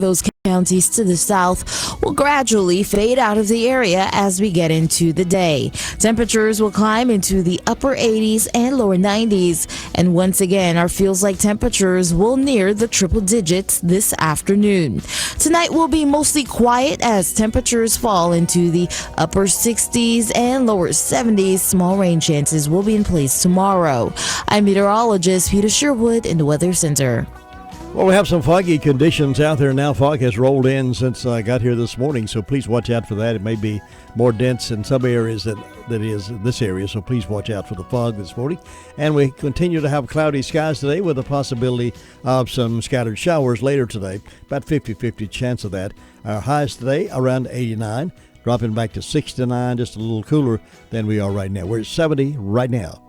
Those counties to the south will gradually fade out of the area as we get into the day. Temperatures will climb into the upper 80s and lower 90s. And once again, our feels like temperatures will near the triple digits this afternoon. Tonight will be mostly quiet as temperatures fall into the upper 60s and lower 70s. Small rain chances will be in place tomorrow. I'm meteorologist Peter Sherwood in the Weather Center. Well, we have some foggy conditions out there now. Fog has rolled in since I got here this morning, so please watch out for that. It may be more dense in some areas than it is in this area, so please watch out for the fog this morning. And we continue to have cloudy skies today with a possibility of some scattered showers later today, about 50-50 chance of that. Our highs today around 89, dropping back to 69, just a little cooler than we are right now. We're at 70 right now.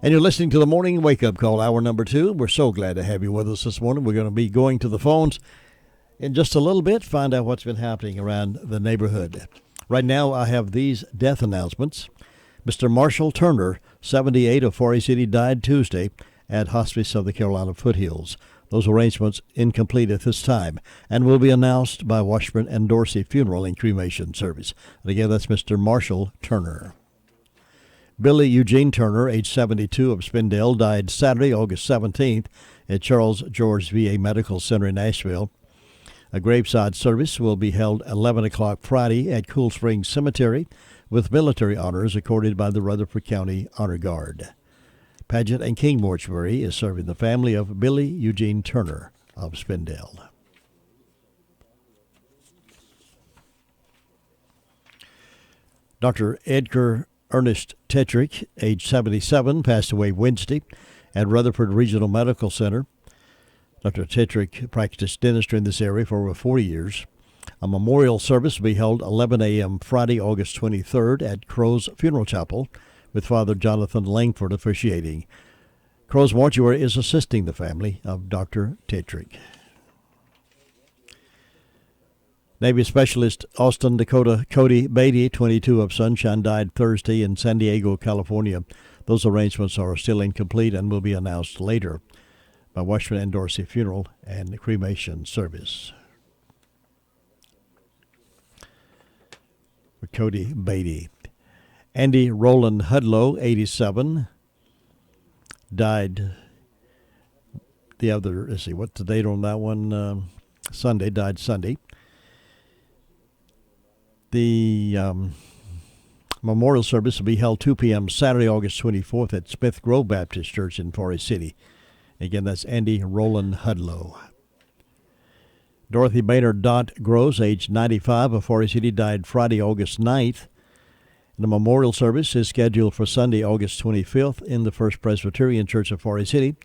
And you're listening to the Morning Wake Up Call, hour number 2. We're so glad to have you with us this morning. We're going to be going to the phones in just a little bit, find out what's been happening around the neighborhood. Right now, I have these death announcements. Mr. Marshall Turner, 78, of Forest City, died Tuesday at Hospice of the Carolina Foothills. Those arrangements incomplete at this time and will be announced by Washburn and Dorsey Funeral and Cremation Service. And again, that's Mr. Marshall Turner. Billy Eugene Turner, age 72, of Spindale, died Saturday, August 17th at Charles George VA Medical Center in Nashville. A graveside service will be held 11 o'clock Friday at Cool Springs Cemetery with military honors accorded by the Rutherford County Honor Guard. Paget and King Mortuary is serving the family of Billy Eugene Turner of Spindale. Dr. Edgar Ernest Tetrick, age 77, passed away Wednesday at Rutherford Regional Medical Center. Dr. Tetrick practiced dentistry in this area for over 40 years. A memorial service will be held 11 a.m. Friday, August 23rd at Crow's Funeral Chapel with Father Jonathan Langford officiating. Crow's Mortuary is assisting the family of Dr. Tetrick. Navy Specialist Austin Dakota Cody Beatty, 22, of Sunshine, died Thursday in San Diego, California. Those arrangements are still incomplete and will be announced later by Washburn and Dorsey Funeral and Cremation Service. For Cody Beatty. Andy Roland Hudlow, 87, died what's the date on that one? Sunday, died Sunday. The memorial service will be held 2 p.m. Saturday, August 24th at Smith Grove Baptist Church in Forest City. Again, that's Andy Roland Hudlow. Dorothy Baynard Dot Gross, age 95, of Forest City, died Friday, August 9th. The memorial service is scheduled for Sunday, August 25th in the First Presbyterian Church of Forest City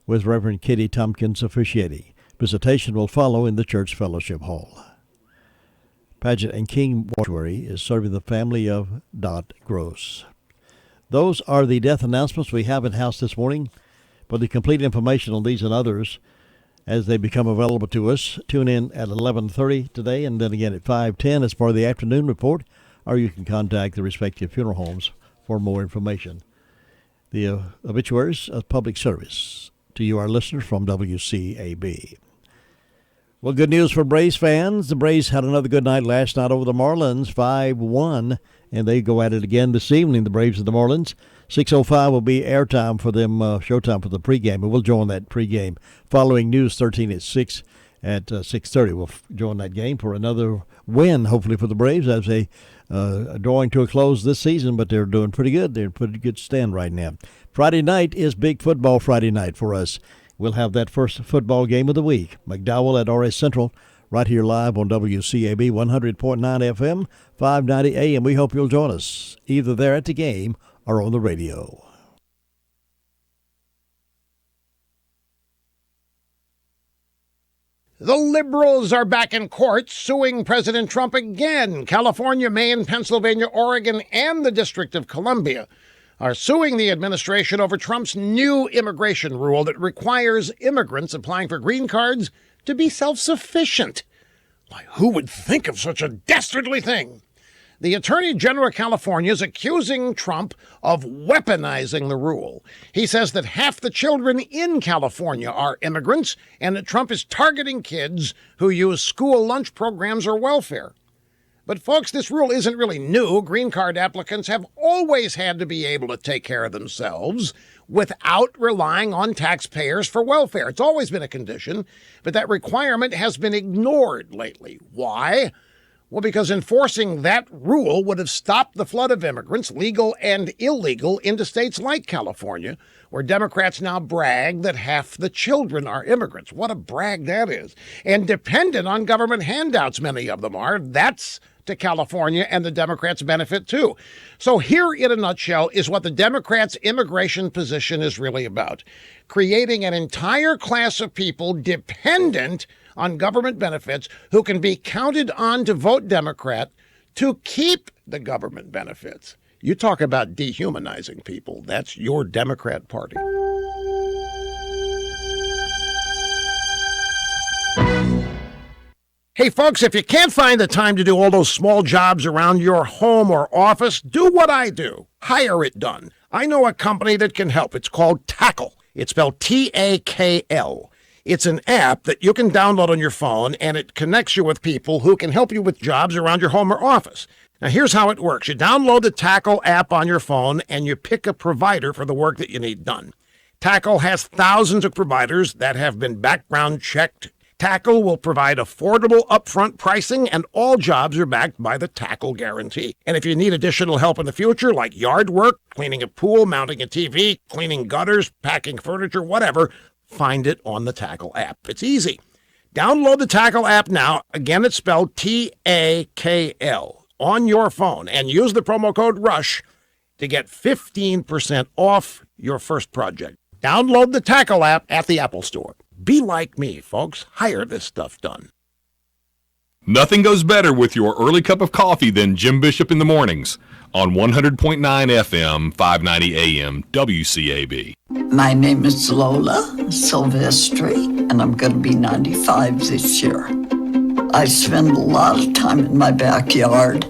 with Reverend Kitty Tompkins officiating. Visitation will follow in the Church Fellowship Hall. Paget and King Mortuary is serving the family of Dot Gross. Those are the death announcements we have in-house this morning. For the complete information on these and others, as they become available to us, tune in at 11:30 today and then again at 5:10 as part of the afternoon report, or you can contact the respective funeral homes for more information. The obituaries of public service to you, our listeners, from WCAB. Well, good news for Braves fans. The Braves had another good night last night over the Marlins, 5-1, and they go at it again this evening, the Braves and the Marlins. 6:05 will be airtime for them, showtime for the pregame, and we'll join that pregame. Following News 13 at 6 at 6:30, we'll join that game for another win, hopefully, for the Braves as they drawing to a close this season, but they're doing pretty good. They're in pretty good stand right now. Friday night is big football Friday night for us. We'll have that first football game of the week. McDowell at RS Central, right here live on WCAB 100.9 FM, 590 AM. We hope you'll join us, either there at the game or on the radio. The liberals are back in court suing President Trump again. California, Maine, Pennsylvania, Oregon, and the District of Columbia are suing the administration over Trump's new immigration rule that requires immigrants applying for green cards to be self-sufficient. Why, who would think of such a dastardly thing? The Attorney General of California is accusing Trump of weaponizing the rule. He says that half the children in California are immigrants and that Trump is targeting kids who use school lunch programs or welfare. But folks, this rule isn't really new. Green card applicants have always had to be able to take care of themselves without relying on taxpayers for welfare. It's always been a condition, but that requirement has been ignored lately. Why? Well, because enforcing that rule would have stopped the flood of immigrants, legal and illegal, into states like California, where Democrats now brag that half the children are immigrants. What a brag that is. And dependent on government handouts, many of them are. That's to California and the Democrats' benefit, too. So here, in a nutshell, is what the Democrats' immigration position is really about. Creating an entire class of people dependent on government benefits who can be counted on to vote Democrat to keep the government benefits. You talk about dehumanizing people. That's your Democrat Party. Hey, folks, if you can't find the time to do all those small jobs around your home or office, do what I do. Hire it done. I know a company that can help. It's called Tackle. It's spelled T-A-K-L. It's an app that you can download on your phone, and it connects you with people who can help you with jobs around your home or office. Now, here's how it works. You download the Tackle app on your phone, and you pick a provider for the work that you need done. Tackle has thousands of providers that have been background checked. Tackle will provide affordable upfront pricing, and all jobs are backed by the Tackle guarantee. And if you need additional help in the future, like yard work, cleaning a pool, mounting a TV, cleaning gutters, packing furniture, whatever, find it on the Tackle app. It's easy. Download the Tackle app now. Again, it's spelled T-A-K-L on your phone, and use the promo code RUSH to get 15% off your first project. Download the Tackle app at the Apple Store. Be like me, folks. Hire this stuff done. Nothing goes better with your early cup of coffee than Jim Bishop in the mornings on 100.9 FM, 590 AM, WCAB. My name is Lola Silvestri, and I'm going to be 95 this year. I spend a lot of time in my backyard.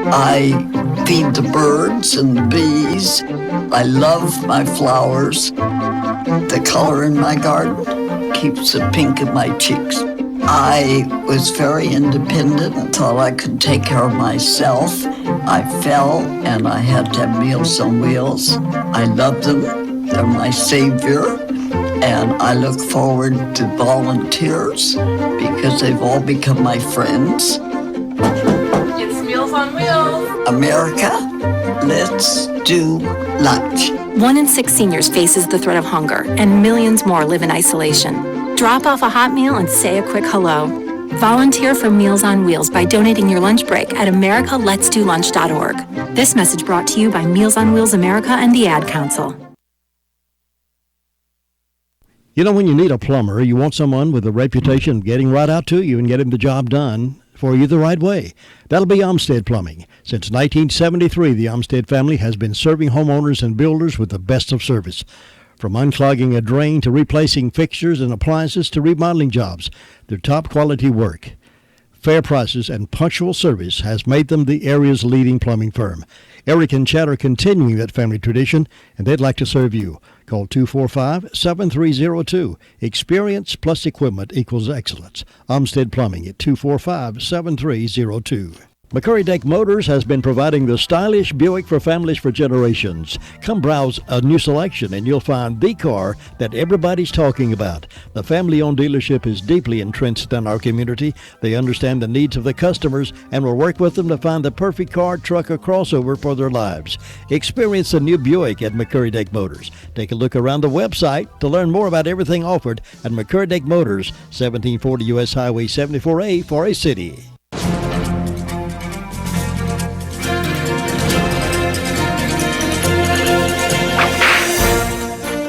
I feed the birds and the bees. I love my flowers. The color in my garden keeps the pink in my cheeks. I was very independent and thought I could take care of myself. I fell and I had to have Meals on Wheels. I love them. They're my savior. And I look forward to volunteers because they've all become my friends. It's Meals on Wheels. America, let's do lunch. 1 in 6 seniors faces the threat of hunger, and millions more live in isolation. Drop off a hot meal and say a quick hello. Volunteer for Meals on Wheels by donating your lunch break at americaletsdolunch.org. This message brought to you by Meals on Wheels America and the Ad Council. You know, when you need a plumber, you want someone with a reputation of getting right out to you and getting the job done for you the right way. That'll be Olmsted Plumbing. Since 1973, the Olmsted family has been serving homeowners and builders with the best of service. From unclogging a drain to replacing fixtures and appliances to remodeling jobs, their top quality work, fair prices, and punctual service has made them the area's leading plumbing firm. Eric and Chad are continuing that family tradition, and they'd like to serve you. Call 245-7302. Experience plus equipment equals excellence. Olmsted Plumbing at 245-7302. McCurry Deck Motors has been providing the stylish Buick for families for generations. Come browse a new selection and you'll find the car that everybody's talking about. The family-owned dealership is deeply entrenched in our community. They understand the needs of the customers and will work with them to find the perfect car, truck, or crossover for their lives. Experience the new Buick at McCurry Deck Motors. Take a look around the website to learn more about everything offered at McCurry Deck Motors, 1740 U.S. Highway 74A, Forest City.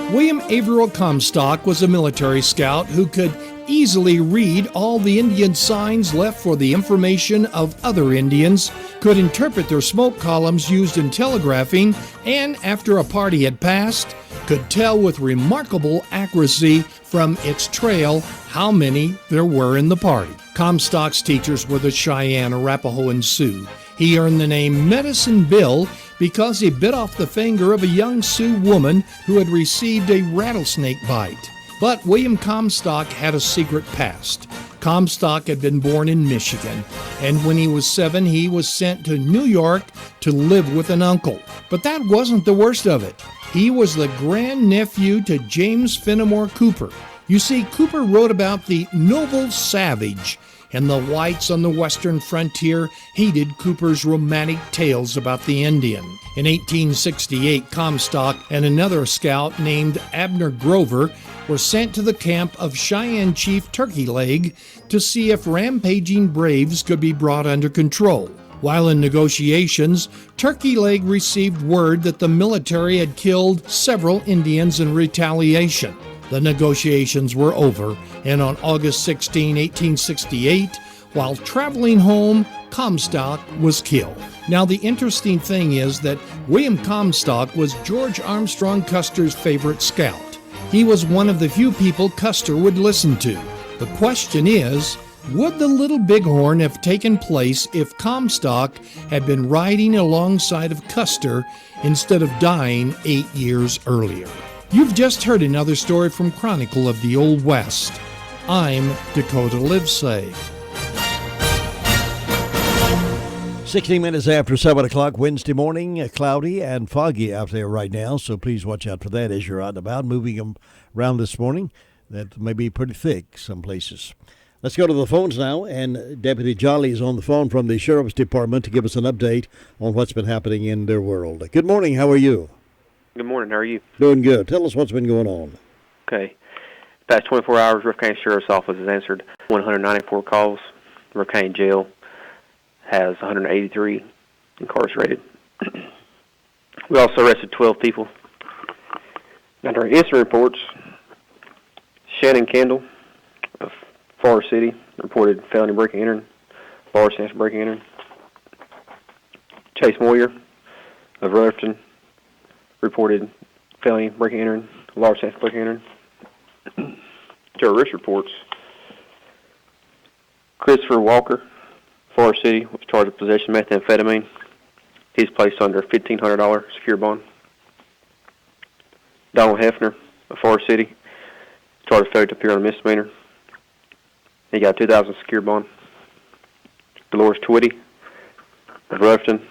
William Averill Comstock was a military scout who could easily read all the Indian signs left for the information of other Indians, could interpret their smoke columns used in telegraphing, and after a party had passed, could tell with remarkable accuracy from its trail how many there were in the party. Comstock's teachers were the Cheyenne, Arapaho, and Sioux. He earned the name Medicine Bill because he bit off the finger of a young Sioux woman who had received a rattlesnake bite. But William Comstock had a secret past. Comstock had been born in Michigan, and when he was 7, he was sent to New York to live with an uncle. But that wasn't the worst of it. He was the grandnephew to James Fenimore Cooper. You see, Cooper wrote about the noble savage, and the whites on the western frontier hated Cooper's romantic tales about the Indian. In 1868, Comstock and another scout named Abner Grover were sent to the camp of Cheyenne Chief Turkey Leg to see if rampaging braves could be brought under control. While in negotiations, Turkey Leg received word that the military had killed several Indians in retaliation. The negotiations were over, and on August 16, 1868, while traveling home, Comstock was killed. Now, the interesting thing is that William Comstock was George Armstrong Custer's favorite scout. He was one of the few people Custer would listen to. The question is, would the Little Bighorn have taken place if Comstock had been riding alongside of Custer instead of dying 8 years earlier? You've just heard another story from Chronicle of the Old West. I'm Dakota Livesay. 16 minutes after 7 o'clock Wednesday morning, cloudy and foggy out there right now, so please watch out for that as you're out and about. Moving them around this morning, that may be pretty thick some places. Let's go to the phones now, and Deputy Jolly is on the phone from the Sheriff's Department to give us an update on what's been happening in their world. Good morning, how are you? Good morning. How are you? Doing good. Tell us what's been going on. Okay. Past 24 hours, Ruff County Sheriff's Office has answered 194 calls. Ruff County Jail has 183 incarcerated. We also arrested 12 people. Under our incident reports, Shannon Kendall of Forest City reported felony breaking and entering, large chance of breaking and entering. Chase Moyer of Rutherford reported felony breaking and entering, large chance of breaking and entering. To our risk reports, Christopher Walker, Forest City, was charged with possession of methamphetamine. He's placed under a $1,500 secure bond. Donald Hefner of Forest City, charged with failure to appear on a misdemeanor. He got a $2,000 secure bond. Dolores Twitty of Rutherford,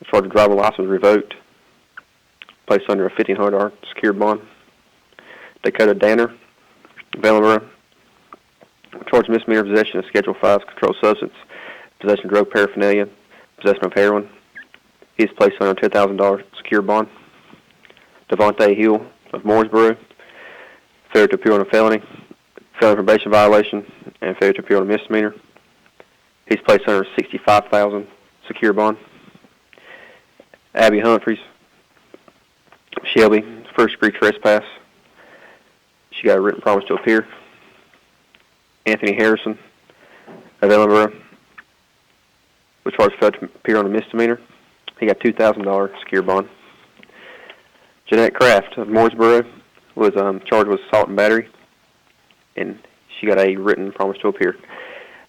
charged with driver license revoked, placed under a $1,500 secure bond. Dakota Danner of Ellenboro, charged with misdemeanor possession of Schedule 5 controlled substance, possession of drug paraphernalia, possession of heroin. He is placed under a $10,000 secure bond. Devontae Hill of Mooresboro, failure to appear on a felony probation violation, and failure to appear on a misdemeanor. He's placed under a $65,000 secure bond. Abby Humphreys, Shelby, first-degree trespass. She got a written promise to appear. Anthony Harrison of Ellenboro was charged with failure to appear on a misdemeanor. He got $2,000 secure bond. Jeanette Kraft of Mooresboro was charged with assault and battery, and she got a written promise to appear.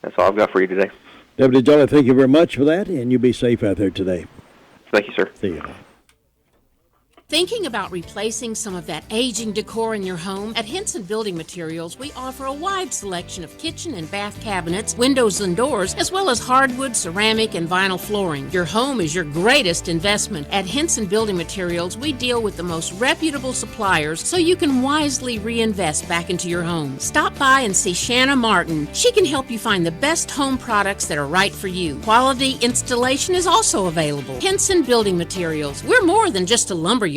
That's all I've got for you today. Deputy Jolly, thank you very much for that, and you be safe out there today. Thank you, sir. See you. Thinking about replacing some of that aging decor in your home? At Henson Building Materials, we offer a wide selection of kitchen and bath cabinets, windows and doors, as well as hardwood, ceramic, and vinyl flooring. Your home is your greatest investment. At Henson Building Materials, we deal with the most reputable suppliers so you can wisely reinvest back into your home. Stop by and see Shanna Martin. She can help you find the best home products that are right for you. Quality installation is also available. Henson Building Materials. We're more than just a lumber yard.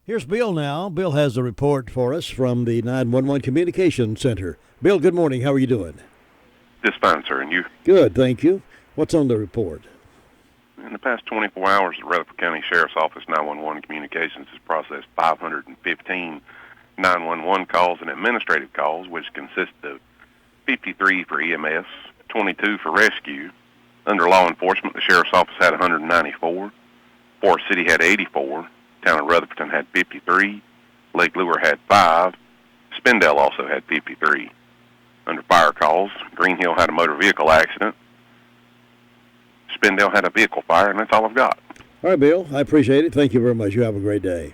Here's Bill now. Bill has a report for us from the 911 Communication Center. Bill, good morning. How are you doing? Just fine, sir. And you? Good, thank you. What's on the report? In the past 24 hours, the Rutherford County Sheriff's Office 911 Communications has processed 515 911 calls and administrative calls, which consist of 53 for EMS, 22 for rescue. Under law enforcement, the Sheriff's Office had 194. Forest City had 84. Town of Rutherford had 53. Lake Lure had 5. Spindale also had 53. Under fire calls, Green Hill had a motor vehicle accident. Spindale had a vehicle fire, and that's all I've got. All right, Bill. I appreciate it. Thank you very much. You have a great day.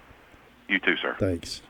You too, sir. Thanks.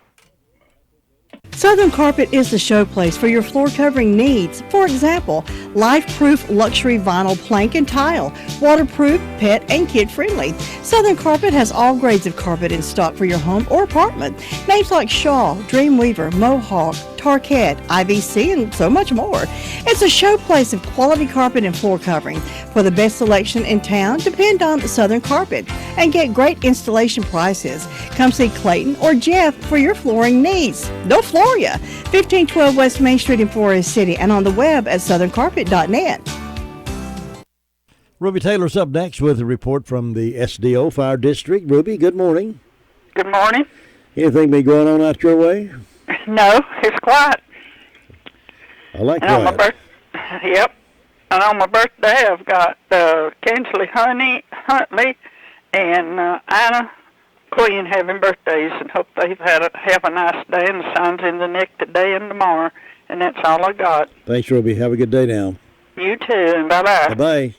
Southern Carpet is the showplace for your floor covering needs. For example, life-proof luxury vinyl plank and tile, waterproof, pet, and kid-friendly. Southern Carpet has all grades of carpet in stock for your home or apartment. Names like Shaw, Dreamweaver, Mohawk, Tarkett, IVC, and so much more. It's a showplace of quality carpet and floor covering. For the best selection in town, depend on Southern Carpet and get great installation prices. Come see Clayton or Jeff for your flooring needs. They'll floor you. 1512 West Main Street in Forest City and on the web at southerncarpet.net. Ruby Taylor's up next with a report from the SDO Fire District. Ruby, good morning. Good morning. Anything been going on out your way? No, it's quiet. I like and quiet. Yep. And on my birthday, I've got Kinsley Huntley and Anna Queen having birthdays, and hope they've have a nice day, and the sun's in the neck today and tomorrow. And that's all I got. Thanks, Ruby. Have a good day now. You too, and bye-bye. Bye-bye.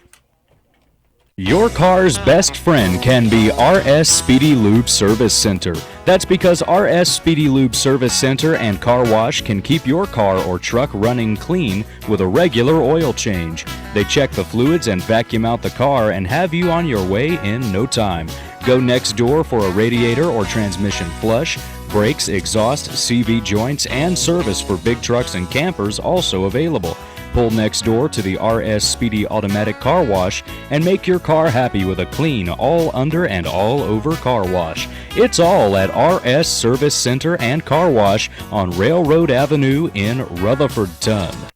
Your car's best friend can be RS Speedy Lube Service Center. That's because RS Speedy Lube Service Center and Car Wash can keep your car or truck running clean with a regular oil change. They check the fluids and vacuum out the car and have you on your way in no time. Go next door for a radiator or transmission flush. Brakes, exhaust, CV joints, and service for big trucks and campers also available. Pull next door to the RS Speedy Automatic Car Wash and make your car happy with a clean, all under and all over car wash. It's all at RS Service Center and Car Wash on Railroad Avenue in Rutherfordton.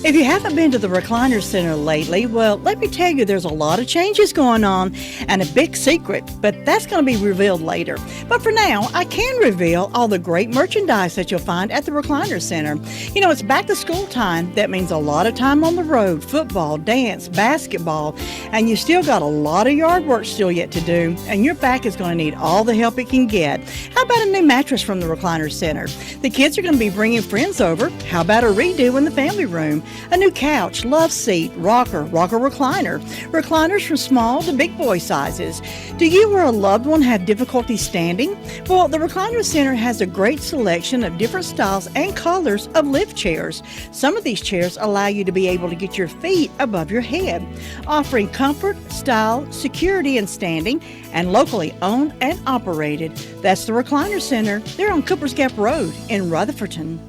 If you haven't been to the Recliner Center lately, well, let me tell you, there's a lot of changes going on and a big secret, but that's going to be revealed later. But for now, I can reveal all the great merchandise that you'll find at the Recliner Center. You know, it's back to school time. That means a lot of time on the road, football, dance, basketball, and you still got a lot of yard work still yet to do, and your back is going to need all the help it can get. How about a new mattress from the Recliner Center? The kids are going to be bringing friends over. How about a redo in the family room? A new couch, love seat, rocker recliner. Recliners from small to big boy sizes. Do you or a loved one have difficulty standing? Well, the Recliner Center has a great selection of different styles and colors of lift chairs. Some of these chairs allow you to be able to get your feet above your head, offering comfort, style, security, and standing, and locally owned and operated. That's the Recliner Center. They're on Cooper's Gap Road in Rutherfordton.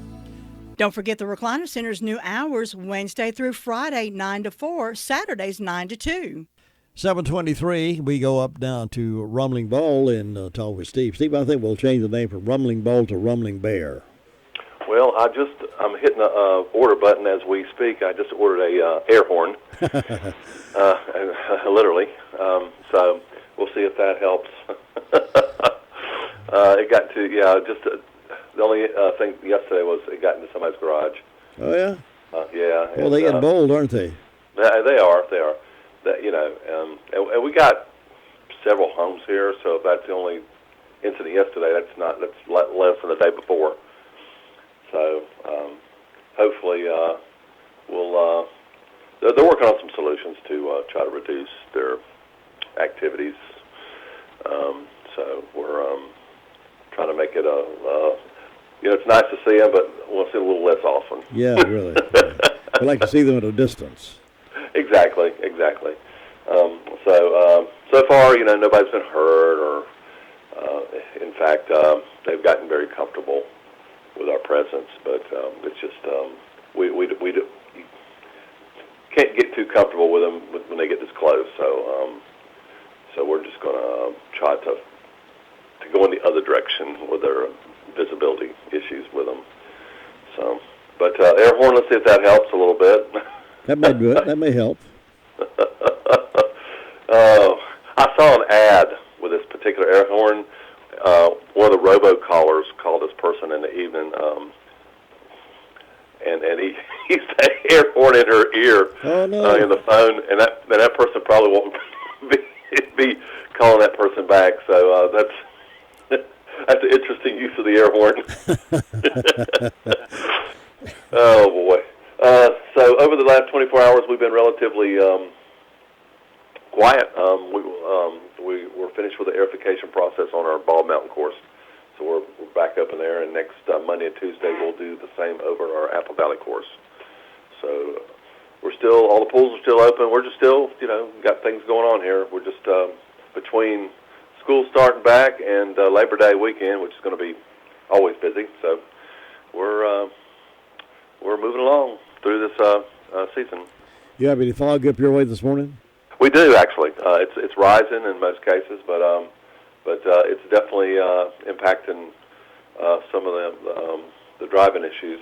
Don't forget the Recliner Center's new hours, Wednesday through Friday, 9 to 4, Saturdays, 9 to 2. 7:23, we go up down to Rumbling Bowl and talk with Steve. Steve, I think we'll change the name from Rumbling Bowl to Rumbling Bear. Well, I'm hitting the order button as we speak. I just ordered a air horn, literally. So we'll see if that helps. It got to, the only thing yesterday was it got into somebody's garage. Oh, yeah? Yeah. Well, they get bold, aren't they? They are. That, and we got several homes here, so if that's the only incident yesterday, that's less than the day before. So hopefully we'll they're working on some solutions to try to reduce their activities. So we're trying to make it it's nice to see them, but we'll see them a little less often. Yeah, really. I like to see them at a distance. Exactly. So far, nobody's been hurt, or in fact, they've gotten very comfortable with our presence. But it's just we can't get too comfortable with them when they get this close. So we're just going to try to go in the other direction with their visibility issues with them. So, but air horn, let's see if that helps a little bit. That may do it. That may help. I saw an ad with this particular air horn. One of the robocallers called this person in the evening, and he said air horn in her ear in the phone, and that person probably won't be calling that person back. So that's an interesting use of the air horn. Oh boy. So over the last 24 hours, we've been relatively quiet. We're finished with the airification process on our Bald Mountain course. So we're back up in there, and next Monday and Tuesday we'll do the same over our Apple Valley course. So all the pools are still open. We're just still, got things going on here. We're just between school starting back and Labor Day weekend, which is going to be always busy. So we're moving along through this season. You have any fog up your way this morning? We do, actually. It's rising in most cases, but it's definitely impacting some of the driving issues.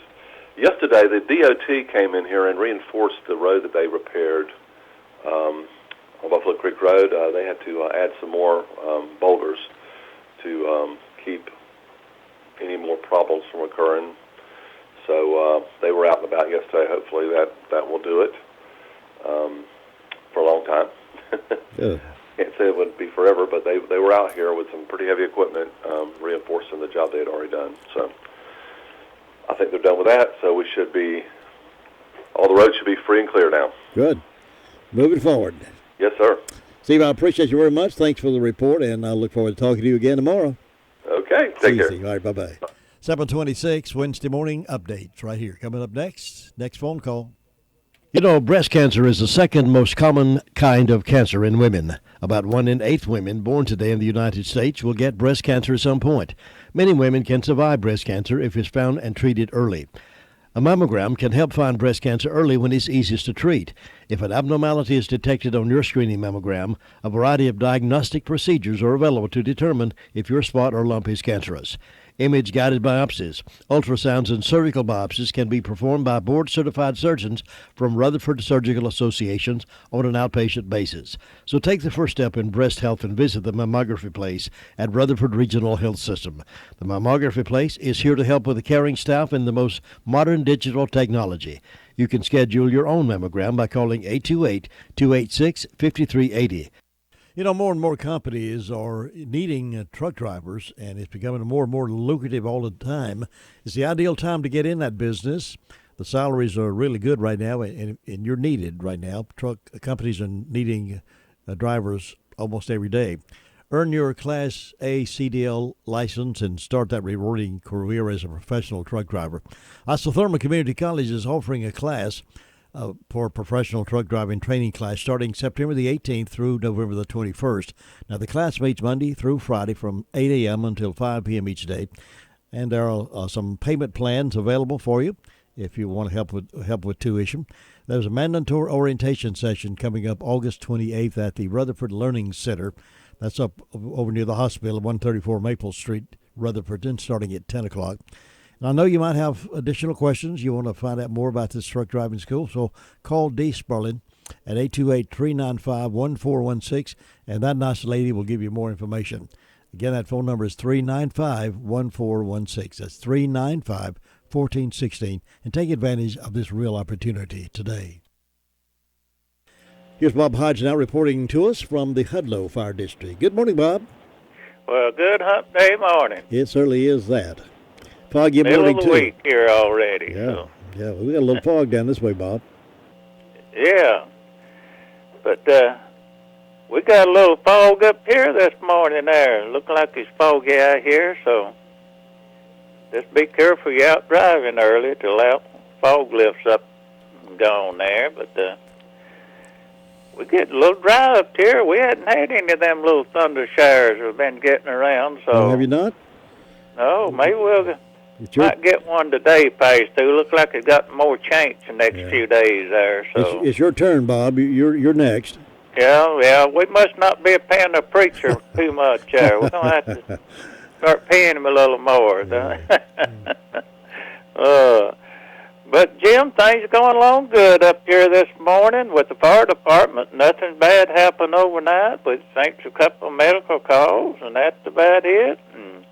Yesterday, the DOT came in here and reinforced the road that they repaired on Buffalo Creek Road. They had to add some more boulders to keep any more problems from occurring. So they were out and about yesterday. Hopefully that will do it for a long time. Good. Can't say it would be forever, but they were out here with some pretty heavy equipment reinforcing the job they had already done. So I think they're done with that, so all the roads should be free and clear now. Good. Moving forward. Yes, sir. Steve, I appreciate you very much. Thanks for the report, and I look forward to talking to you again tomorrow. Okay, take care. All right, bye-bye. 7:26 Wednesday morning updates right here. Coming up next phone call. Breast cancer is the second most common kind of cancer in women. About 1 in 8 women born today in the United States will get breast cancer at some point. Many women can survive breast cancer if it's found and treated early. A mammogram can help find breast cancer early when it's easiest to treat. If an abnormality is detected on your screening mammogram, a variety of diagnostic procedures are available to determine if your spot or lump is cancerous. Image-guided biopsies, ultrasounds, and cervical biopsies can be performed by board-certified surgeons from Rutherford Surgical Associations on an outpatient basis. So take the first step in breast health and visit the Mammography Place at Rutherford Regional Health System. The Mammography Place is here to help with a caring staff and the most modern digital technology. You can schedule your own mammogram by calling 828-286-5380. More and more companies are needing truck drivers, and it's becoming more and more lucrative all the time. It's the ideal time to get in that business. The salaries are really good right now, and you're needed right now. Truck companies are needing drivers almost every day. Earn your Class A CDL license and start that rewarding career as a professional truck driver. Isotherma Community College is offering a class for professional truck driving training class starting September the 18th through November the 21st. Now, the class meets Monday through Friday from 8 a.m. until 5 p.m. each day, and there are some payment plans available for you if you want help with tuition. There's a mandatory orientation session coming up August 28th at the Rutherford Learning Center. That's up over near the hospital at 134 Maple Street, Rutherford, starting at 10 o'clock. And I know you might have additional questions. You want to find out more about this truck driving school, so call Dee Sperling at 828-395-1416, and that nice lady will give you more information. Again, that phone number is 395-1416. That's 395-1416, and take advantage of this real opportunity today. Here's Bob Hodge now reporting to us from the Hudlow Fire District. Good morning, Bob. Well, good hump day morning. It certainly is that. Foggy Middle morning, of the too. week here already. Yeah, So. yeah. We got a little fog down this way, Bob. Yeah, but we got a little fog up here this morning there. Looking like it's foggy out here, so just be careful you out driving early till that fog lifts up and gone there. But we get a little dry up here. We hadn't had any of them little thunder showers we've been getting around. So Oh, have you not? No, maybe we'll might get one today passed through. Looks like it's got more chance the next few days there. So It's your turn, Bob. You're next. yeah, we must not be paying the preacher too much there. We're gonna have to start paying him a little more. But Jim, things are going along good up here this morning with the fire department. Nothing bad happened overnight, but thanks to a couple of medical calls, and that's about it. And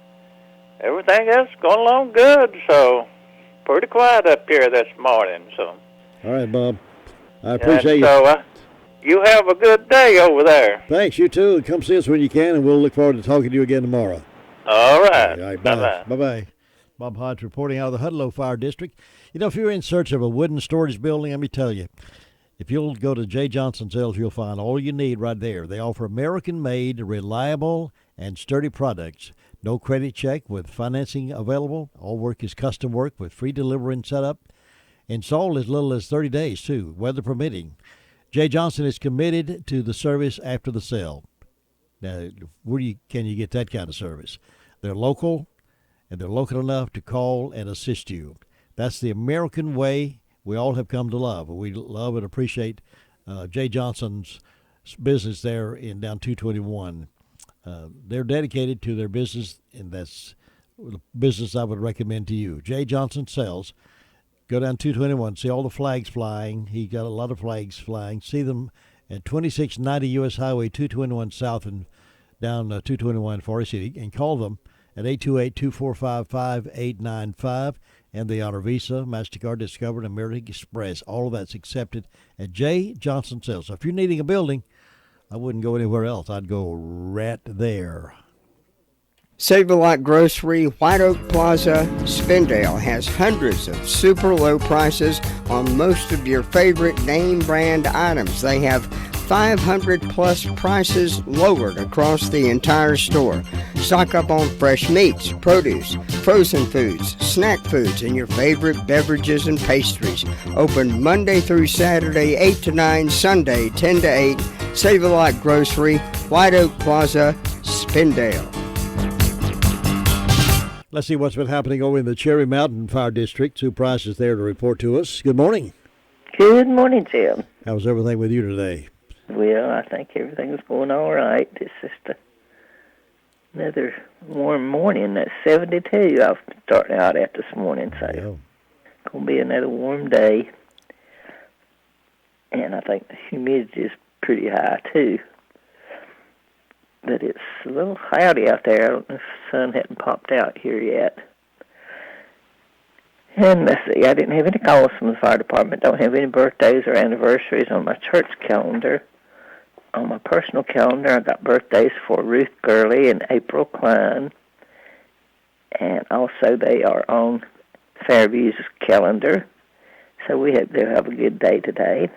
everything else is going along good, so pretty quiet up here this morning. So. All right, Bob. I appreciate you. So you have a good day over there. Thanks, you too. Come see us when you can, and we'll look forward to talking to you again tomorrow. All right. All right, Bye-bye. Bye-bye. Bob Hodge reporting out of the Hudlow Fire District. If you're in search of a wooden storage building, let me tell you, If you'll go to J. Johnson Sales, you'll find all you need right there. They offer American-made, reliable, and sturdy products. No credit check with financing available. All work is custom work with free delivery and setup. Installed as little as 30 days, too, weather permitting. J. Johnson is committed to the service after the sale. Now, can you get that kind of service? They're local, and they're local enough to call and assist you. That's the American way we all have come to love. We love and appreciate J. Johnson's business there in down 221. They're dedicated to their business, and that's the business I would recommend to you. J. Johnson Sales. Go down 221, see all the flags flying. He got a lot of flags flying. See them at 2690 U.S. Highway 221 South and down 221 Forest City, and call them at 828-245-5895. And they honor Visa, MasterCard, Discover, and American Express. All of that's accepted at J. Johnson Sales. So if you're needing a building, I wouldn't go anywhere else. I'd go right there. Save-A-Lot Grocery, White Oak Plaza, Spindale has hundreds of super low prices on most of your favorite name brand items. They have 500 plus prices lowered across the entire store. Stock up on fresh meats, produce, frozen foods, snack foods, and your favorite beverages and pastries. Open Monday through Saturday, 8 to 9, Sunday, 10 to 8. Save-A-Lot Grocery, White Oak Plaza, Spindale. Let's see what's been happening over in the Cherry Mountain Fire District. Sue Price is there to report to us. Good morning. Good morning, Jim. How's everything with you today? Well, I think everything's going all right. It's just another warm morning. That's 72 I've started out at this morning, so it's going to be another warm day. And I think the humidity is pretty high, too. But it's a little cloudy out there. I don't know if the sun hadn't popped out here yet. And let's see, I didn't have any calls from the fire department. Don't have any birthdays or anniversaries on my church calendar. On my personal calendar, I got birthdays for Ruth Gurley and April Klein. And also they are on Fairview's calendar. So we hope they'll have a good day today.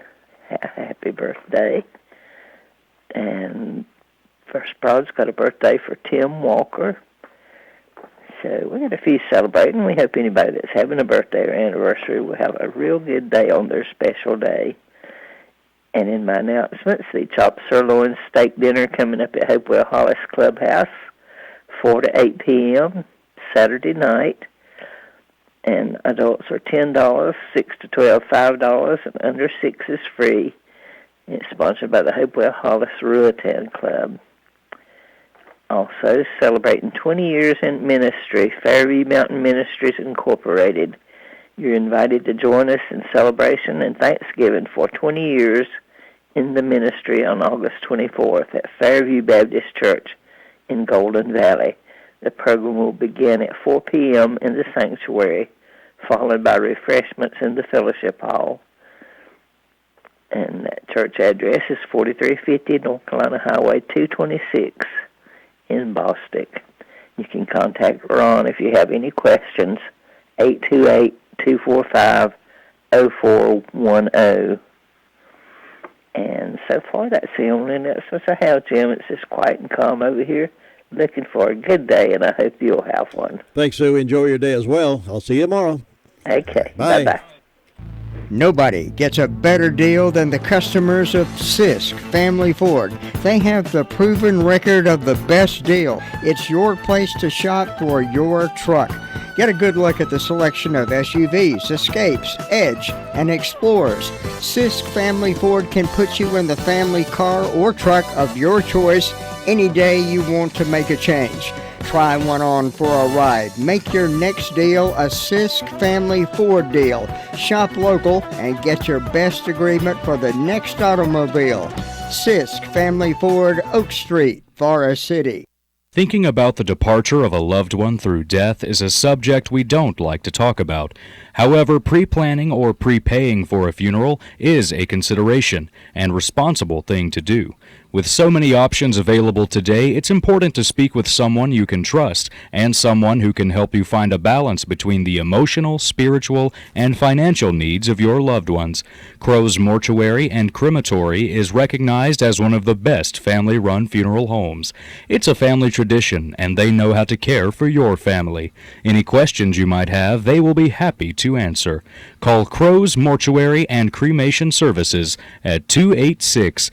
Happy birthday. And First Broad's got a birthday for Tim Walker. So we got a few celebrating. We hope anybody that's having a birthday or anniversary will have a real good day on their special day. And in my announcements, the chopped sirloin steak dinner coming up at Hopewell Hollis Clubhouse, 4 to 8 p.m., Saturday night. And adults are $10, 6 to 12, $5, and under 6 is free. It's sponsored by the Hopewell Hollis Ruatan Club. Also, celebrating 20 years in ministry, Fairview Mountain Ministries Incorporated. You're invited to join us in celebration and Thanksgiving for 20 years in the ministry on August 24th at Fairview Baptist Church in Golden Valley. The program will begin at 4 p.m. in the sanctuary, followed by refreshments in the fellowship hall. And that church address is 4350 North Carolina Highway 226 in Bostic. You can contact Ron if you have any questions, 828-245-0410. And so far, that's the only announcements I have, Jim. It's just quiet and calm over here. Looking for a good day, and I hope you'll have one. Thanks, Sue. Enjoy your day as well. I'll see you tomorrow. Okay. Bye. Bye-bye. Nobody gets a better deal than the customers of Sisk Family Ford. They have the proven record of the best deal. It's your place to shop for your truck. Get a good look at the selection of SUVs, Escapes, Edge, and Explorers. Sisk Family Ford can put you in the family car or truck of your choice any day you want to make a change. Try one on for a ride. Make your next deal a Sisk Family Ford deal. Shop local and get your best agreement for the next automobile. Sisk Family Ford, Oak Street, Forest City. Thinking about the departure of a loved one through death is a subject we don't like to talk about. However, pre-planning or prepaying for a funeral is a consideration and responsible thing to do. With so many options available today, it's important to speak with someone you can trust and someone who can help you find a balance between the emotional, spiritual, and financial needs of your loved ones. Crow's Mortuary and Crematory is recognized as one of the best family-run funeral homes. It's a family tradition, and they know how to care for your family. Any questions you might have, they will be happy to answer. Call Crow's Mortuary and Cremation Services at 286-2304.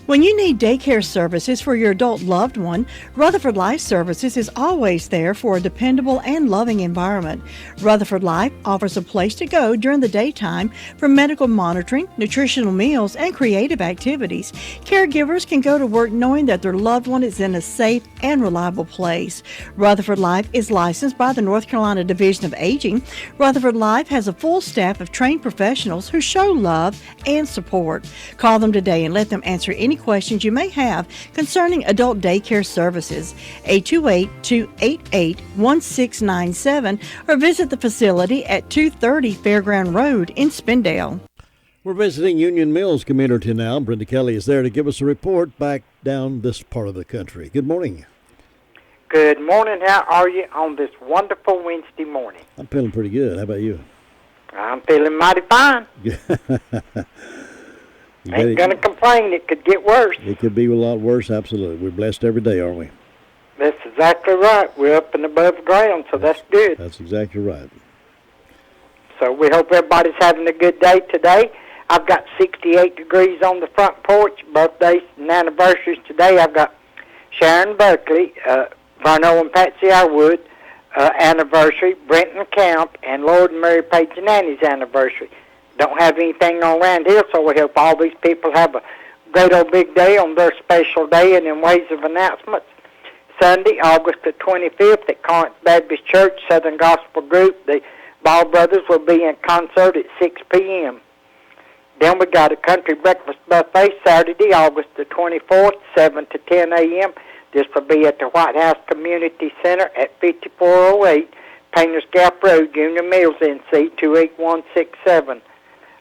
When you need daycare services for your adult loved one, Rutherford Life Services is always there for a dependable and loving environment. Rutherford Life offers a place to go during the daytime for medical monitoring, nutritional meals, and creative activities. Caregivers can go to work knowing that their loved one is in a safe and reliable place. Rutherford Life is licensed by the North Carolina Division of Aging. Rutherford Life has a full staff of trained professionals who show love and support. Call them today and let them answer any questions you may have concerning adult daycare services. 828-288-1697 or visit the facility at 230 Fairground Road in Spindale. We're visiting Union Mills community now. Brenda Kelly is there to give us a report back down this part of the country. Good morning. Good morning. How are you on this wonderful Wednesday morning? I'm feeling pretty good. How about you? I'm feeling mighty fine. Ain't gonna complain. It could get worse. It could be a lot worse, absolutely. We're blessed every day, aren't we? That's exactly right. We're up and above ground, so that's good. That's exactly right. So we hope everybody's having a good day today. I've got 68 degrees on the front porch. Birthdays and anniversaries today. I've got Sharon Buckley, Verno and Patsy Arwood anniversary, Brenton Camp, and Lord and Mary Page and Annie's anniversary. Don't have anything on around here, so we hope all these people have a great old big day on their special day. And in ways of announcements, Sunday, August the 25th at Corinth Baptist Church, Southern Gospel Group, the Ball Brothers will be in concert at 6 p.m. Then we got a country breakfast buffet Saturday, August the 24th, 7 to 10 a.m. This will be at the White House Community Center at 5408 Painters Gap Road, Union Mills, NC 28167.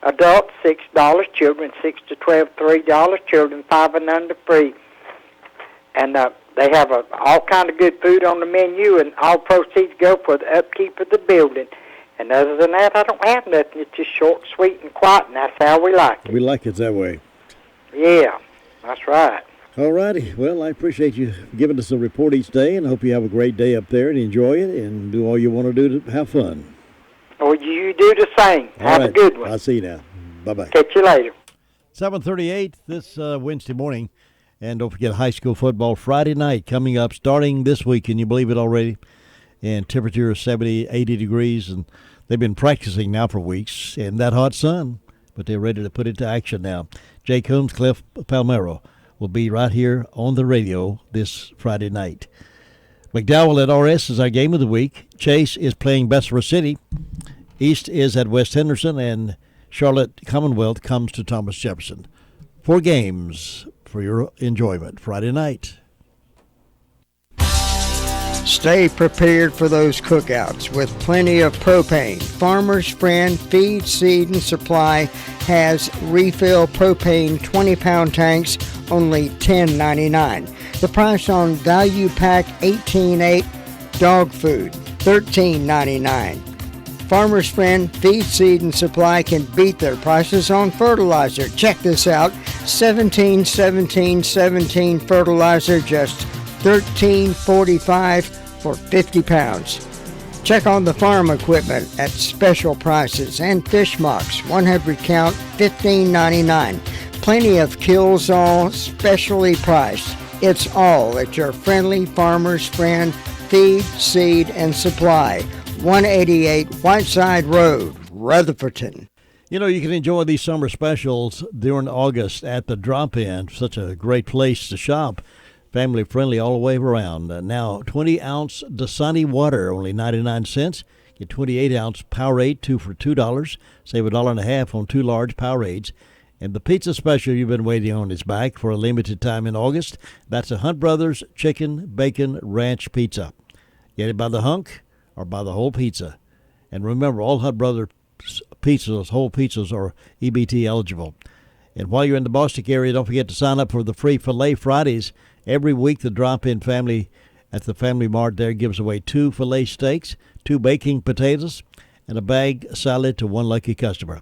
Adults, $6. Children, 6 to 12, $3. Children 5 and under, free. And they have all kind of good food on the menu, and all proceeds go for the upkeep of the building. And other than that, I don't have nothing. It's just short, sweet, and quiet, and that's how we like it. We like it that way. Yeah, that's right. All righty. Well, I appreciate you giving us a report each day, and hope you have a great day up there and enjoy it and do all you want to do to have fun. Well, you do the same. Have a good one. I'll see you now. Bye-bye. Catch you later. 7:38 this Wednesday morning. And don't forget high school football Friday night coming up starting this week. Can you believe it already? And temperature is 70, 80 degrees. And they've been practicing now for weeks in that hot sun. But they're ready to put it to action now. Jake Holmes, Cliff Palmero will be right here on the radio this Friday night. McDowell at RS is our game of the week. Chase is playing Bessemer City. East is at West Henderson, and Charlotte Commonwealth comes to Thomas Jefferson. 4 games for your enjoyment Friday night. Stay prepared for those cookouts with plenty of propane. Farmer's Friend Feed, Seed, and Supply has refill propane 20-pound tanks, only $10.99. The price on Value Pack 18.8 dog food, $13.99. Farmer's Friend Feed, Seed, and Supply can beat their prices on fertilizer. Check this out, 17-17-17 fertilizer, just $13.45 for 50 pounds. Check on the farm equipment at special prices and fish mocks, 100 count, $15.99. Plenty of kills all, specially priced. It's all at your friendly Farmer's Friend Feed, Seed, and Supply, 188 Whiteside Road, Rutherfordton. You know, you can enjoy these summer specials during August at the Drop-In. Such a great place to shop. Family friendly all the way around. Now, 20-ounce Dasani water, only 99 cents. Get 28-ounce Powerade, 2 for $2. Save $1.50 on 2 large Powerades. And the pizza special you've been waiting on is back for a limited time in August. That's a Hunt Brothers Chicken Bacon Ranch Pizza. Get it by the hunk or by the whole pizza. And remember, all Hunt Brothers pizzas, whole pizzas, are EBT eligible. And while you're in the Bostic area, don't forget to sign up for the free Filet Fridays. Every week, the drop-in family at the Family Mart there gives away 2 filet steaks, 2 baking potatoes, and a bag salad to one lucky customer.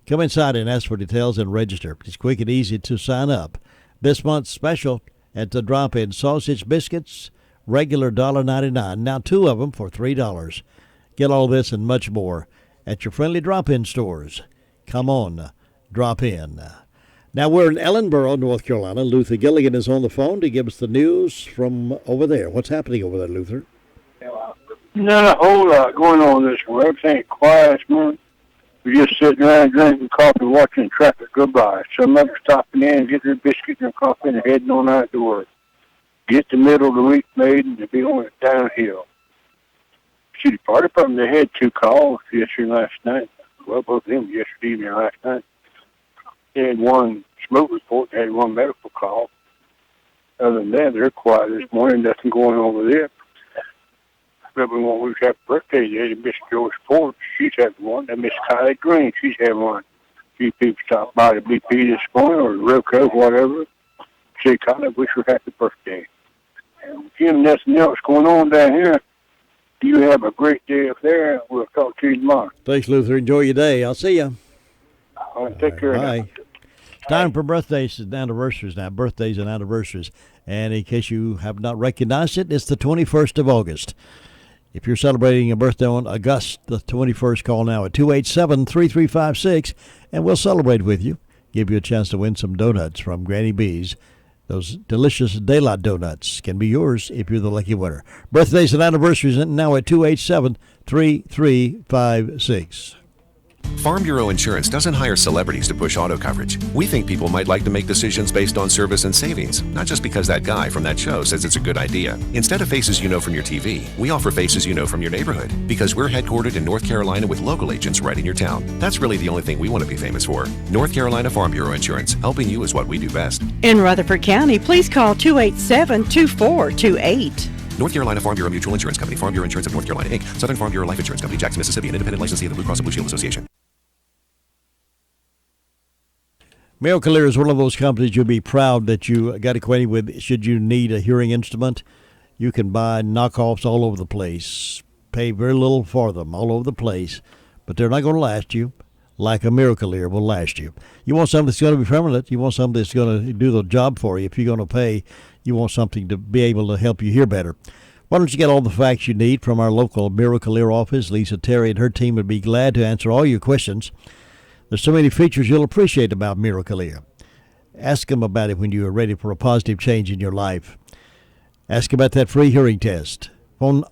Come inside and ask for details and register. It's quick and easy to sign up. This month's special at the drop-in: sausage biscuits, regular $1.99. Now 2 of them for $3. Get all this and much more at your friendly drop-in stores. Come on, drop in. Now we're in Ellenboro, North Carolina. Luther Gilligan is on the phone to give us the news from over there. What's happening over there, Luther? Not a whole lot going on this morning. Everything's quiet this morning. We're just sitting around drinking coffee, watching traffic go by. Some of them stopping in, getting their biscuits and coffee, and heading on out to work. Get the middle of the week made, and they'll be on it downhill. See, the fire department, they had 2 calls yesterday and last night. Well, both of them yesterday evening and last night. They had 1 smoke report, they had 1 medical call. Other than that, they're quiet this morning. Nothing going on over there. But we want to have a birthday today to Miss Joyce Ford. She's having one. And Miss Kylie Green, she's having one. A few people stopped by the BP this morning or the Roco, whatever. Say, Kylie, wish her happy birthday. And Jim, nothing else going on down here. You have a great day up there. We'll talk to you tomorrow. Thanks, Luther. Enjoy your day. I'll see you. All right, take care. Bye. Time for birthdays and anniversaries now. Birthdays and anniversaries. And in case you have not recognized it, it's the 21st of August. If you're celebrating a birthday on August the 21st, call now at 287-3356, and we'll celebrate with you. Give you a chance to win some donuts from Granny B's. Those delicious daylight donuts can be yours if you're the lucky winner. Birthdays and anniversaries now at 287-3356. Farm Bureau Insurance doesn't hire celebrities to push auto coverage. We think people might like to make decisions based on service and savings, not just because that guy from that show says it's a good idea. Instead of faces you know from your TV, we offer faces you know from your neighborhood, because we're headquartered in North Carolina with local agents right in your town. That's really the only thing we want to be famous for. North Carolina Farm Bureau Insurance. Helping you is what we do best. In Rutherford County, please call 287-2428. North Carolina Farm Bureau Mutual Insurance Company, Farm Bureau Insurance of North Carolina, Inc., Southern Farm Bureau Life Insurance Company, Jackson, Mississippi, an independent licensee of the Blue Cross and Blue Shield Association. Miracle Ear is one of those companies you'll be proud that you got acquainted with. Should you need a hearing instrument, you can buy knockoffs all over the place, pay very little for them all over the place, but they're not going to last you like a Miracle Ear will last you. You want something that's going to be permanent. You want something that's going to do the job for you. If you're going to pay, you want something to be able to help you hear better. Why don't you get all the facts you need from our local Miracle Ear office? Lisa Terry and her team would be glad to answer all your questions. There's so many features you'll appreciate about Miracle Ear. Ask them about it when you are ready for a positive change in your life. Ask about that free hearing test. Phone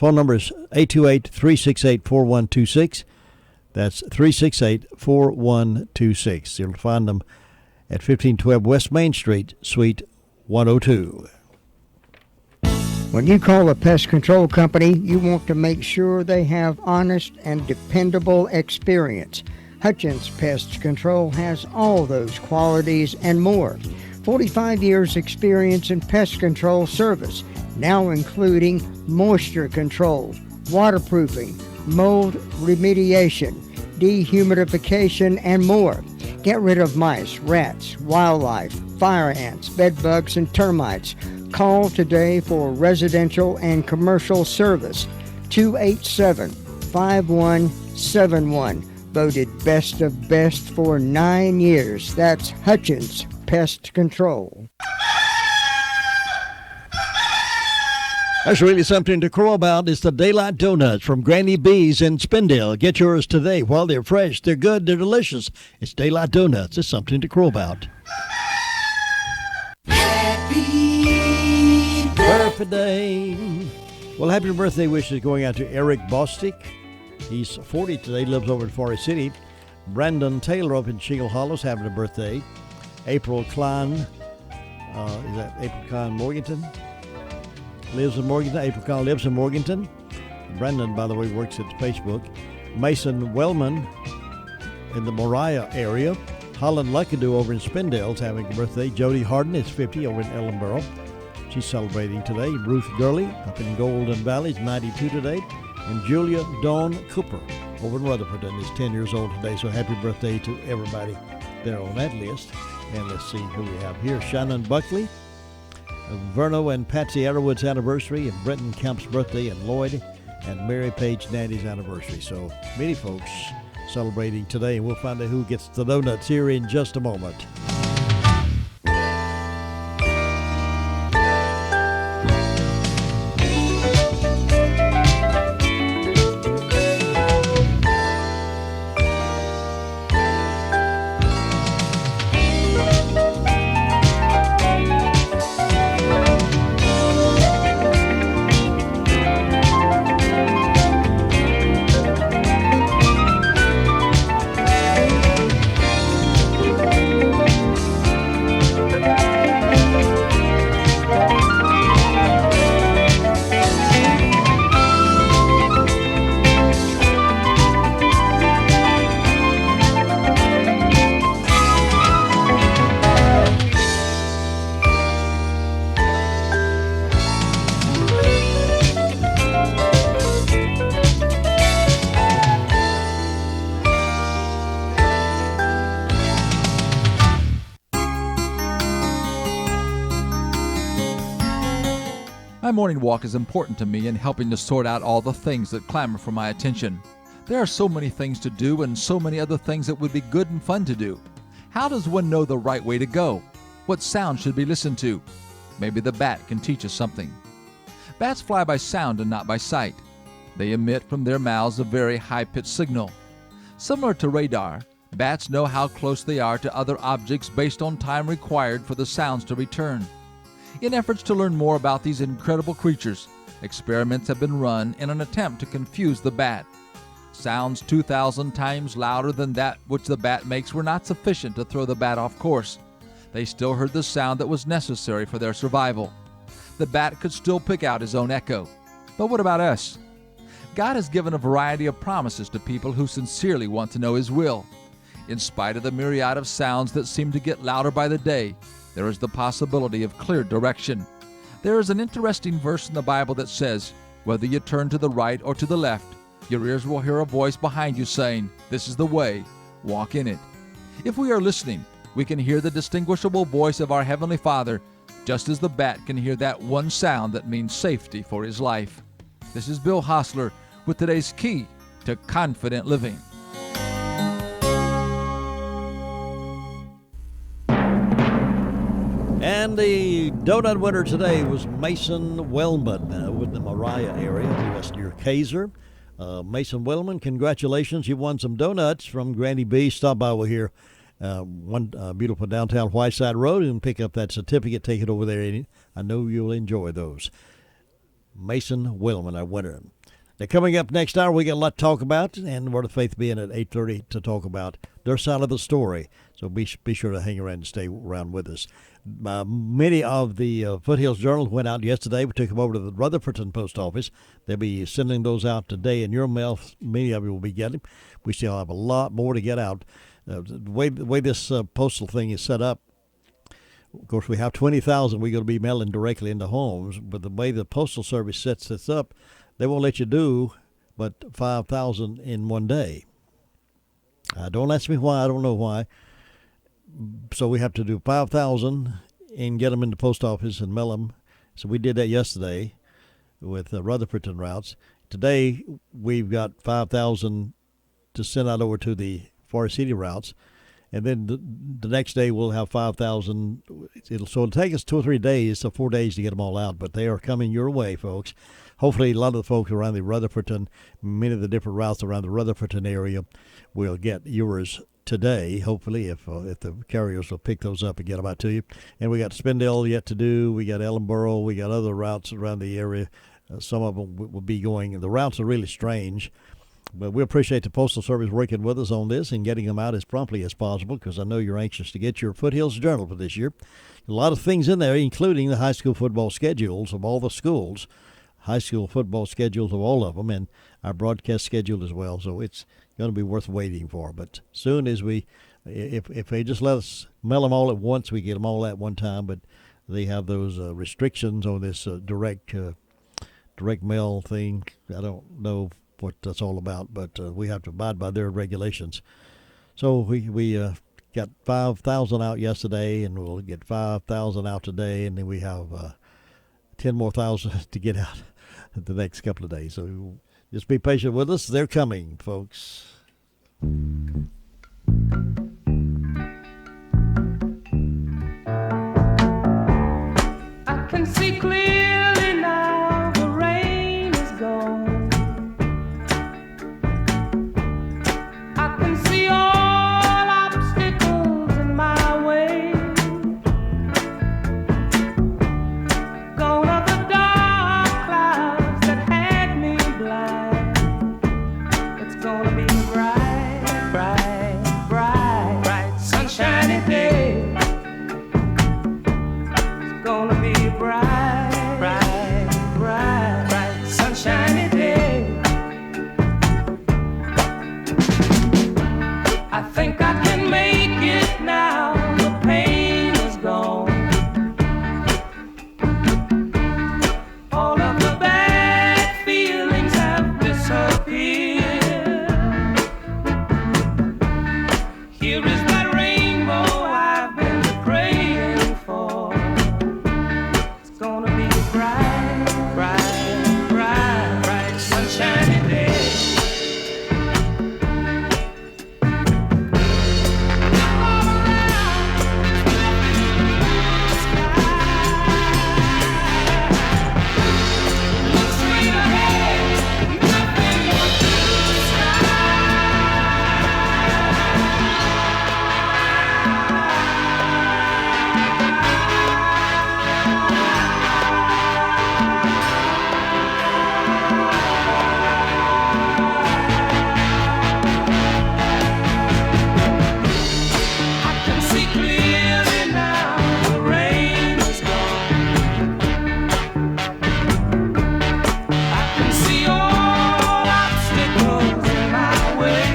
number is 828-368-4126. That's 368-4126. You'll find them at 1512 West Main Street, Suite 102. When you call a pest control company, you want to make sure they have honest and dependable experience. Hutchins Pest Control has all those qualities and more. 45 years experience in pest control service, now including moisture control, waterproofing, mold remediation, dehumidification, and more. Get rid of mice, rats, wildlife, fire ants, bed bugs, and termites. Call today for residential and commercial service. 287-5171. Voted best of best for 9 years. That's Hutchins Pest Control. That's really something to crow about. It's the Daylight Donuts from Granny B's in Spindale. Get yours today while they're fresh. They're good. They're delicious. It's Daylight Donuts. It's something to crow about. Happy birthday. Well, happy birthday wishes going out to Eric Bostic. He's 40 today, lives over in Forest City. Brandon Taylor up in Shingle Hollow's having a birthday. April Klein, is that April Klein Morganton? Lives in Morganton. April Klein lives in Morganton. Brandon, by the way, works at Facebook. Mason Wellman in the Moriah area. Holland Luckadoo over in Spindale is having a birthday. Jody Harden is 50 over in Ellenboro. She's celebrating today. Ruth Gurley up in Golden Valley is 92 today. And Julia Dawn Cooper over in Rutherford is 10 years old today. So happy birthday to everybody there on that list. And let's see who we have here. Shannon Buckley, Verno and Patsy Arrowwood's anniversary, and Brenton Kemp's birthday, and Lloyd and Mary Page Natty's anniversary. So many folks celebrating today, and we'll find out who gets the donuts here in just a moment. My morning walk is important to me in helping to sort out all the things that clamor for my attention. There are so many things to do and so many other things that would be good and fun to do. How does one know the right way to go? What sound should be listened to? Maybe the bat can teach us something. Bats fly by sound and not by sight. They emit from their mouths a very high-pitched signal. Similar to radar, bats know how close they are to other objects based on time required for the sounds to return. In efforts to learn more about these incredible creatures, experiments have been run in an attempt to confuse the bat. Sounds 2,000 times louder than that which the bat makes were not sufficient to throw the bat off course. They still heard the sound that was necessary for their survival. The bat could still pick out his own echo. But what about us? God has given a variety of promises to people who sincerely want to know His will. In spite of the myriad of sounds that seem to get louder by the day, there is the possibility of clear direction. There is an interesting verse in the Bible that says, whether you turn to the right or to the left, your ears will hear a voice behind you saying, "This is the way, walk in it." If we are listening, we can hear the distinguishable voice of our Heavenly Father, just as the bat can hear that one sound that means safety for his life. This is Bill Hostler with today's key to confident living. And the donut winner today was Mason Wellman with the Mariah area, just near Kaiser. Mason Wellman, congratulations. You won some donuts from Granny B. Stop by over here, one beautiful downtown Whiteside Road, and pick up that certificate, take it over there. I know you'll enjoy those. Mason Wellman, our winner. Now, coming up next hour, we got a lot to talk about, and Word of Faith being at 8:30 to talk about their side of the story. So be sure to hang around and stay around with us. Many of the Foothills Journals went out yesterday. We took them over to the Rutherfordton Post Office. They'll be sending those out today in your mail. Many of you will be getting. We still have a lot more to get out. The way this postal thing is set up, of course, we have 20,000 we're going to be mailing directly into homes. But the way the Postal Service sets this up, they won't let you do but 5,000 in one day. Don't ask me why. I don't know why. So we have to do 5,000 and get them in the post office and mail them. So we did that yesterday with Rutherfordton routes. Today we've got 5,000 to send out over to the Forest City routes. And then the next day we'll have 5,000. It'll take us 2 or 3 days, so 4 days to get them all out. But they are coming your way, folks. Hopefully a lot of the folks around the Rutherfordton, many of the different routes around the Rutherfordton area will get yours today, hopefully, if the carriers will pick those up and get them out to you. And we got Spindale yet to do. We got Ellenboro. We got other routes around the area. Some of them will be going. The routes are really strange. But we appreciate the Postal Service working with us on this and getting them out as promptly as possible, because I know you're anxious to get your Foothills Journal for this year. A lot of things in there, including the high school football schedules of all the schools, high school football schedules of all of them, and our broadcast schedule as well. So it's going to be worth waiting for. But soon as if they just let us mail them all at once, we get them all at one time. But they have those restrictions on this direct mail thing. I don't know what that's all about, but we have to abide by their regulations. So we got 5,000 out yesterday, and we'll get 5,000 out today, and then we have 10 more thousand to get out the next couple of days. So just be patient with us. They're coming, folks. I can see clearly now the rain is gone. I can see all obstacles in my way. Gone are the dark clouds that had me blind. It's gonna be bright, bright, bright, bright, sunshiny day. It's gonna be bright, bright, bright, bright, sunshiny day. I think I can make it now. The pain is gone. All of the bad feelings have disappeared. Here is that rainbow I've been praying for. It's gonna be bright, bright, bright, bright, sunshiny day. I can see clearly now the rain is gone. I can see all obstacles in my way.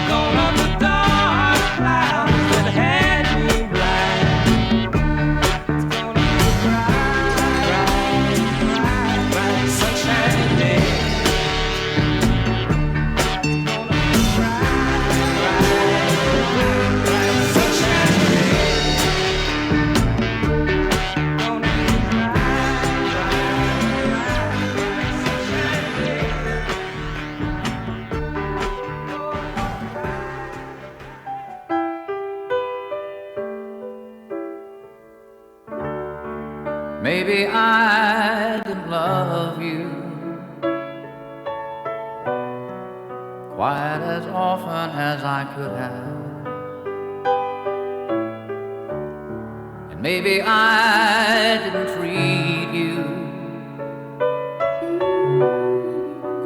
Gone are the dark clouds that had me blind. It's gonna be bright, bright, bright, sunshiny day. Maybe I didn't love you quite as often as I could have. And maybe I didn't treat you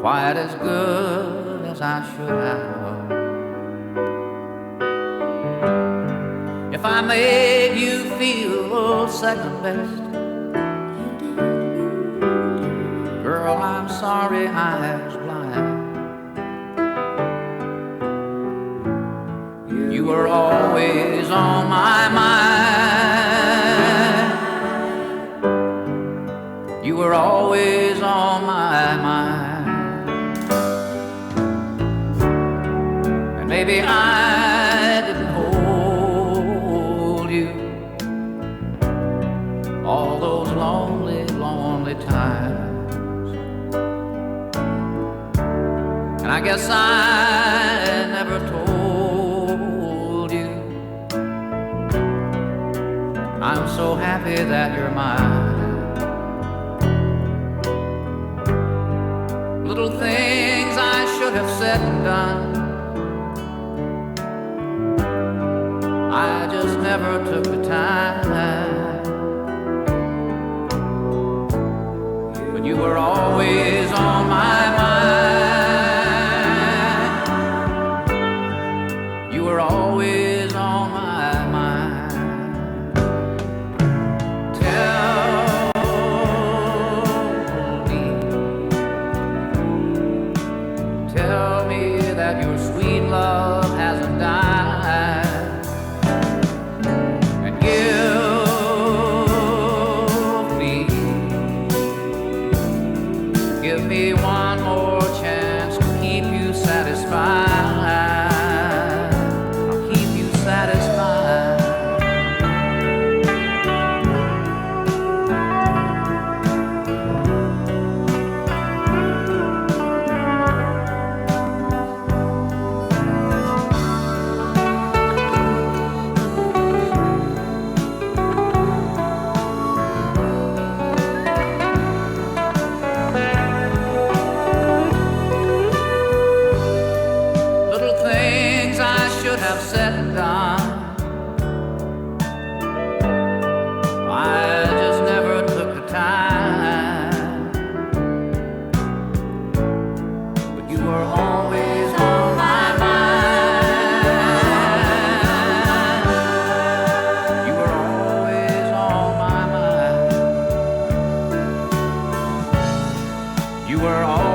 quite as good as I should have. If I made you feel second best, girl, I'm sorry I was blind. You were always on my mind. You were always on my mind. And maybe I didn't hold you all those lonely, lonely times. And I guess I never told you I'm so happy that you're mine. Little things I should have said and done, I just never took the time. But you were always on my mind. You were always on my mind. Tell me that your sweet love hasn't died. And give me one more chance to keep you satisfied.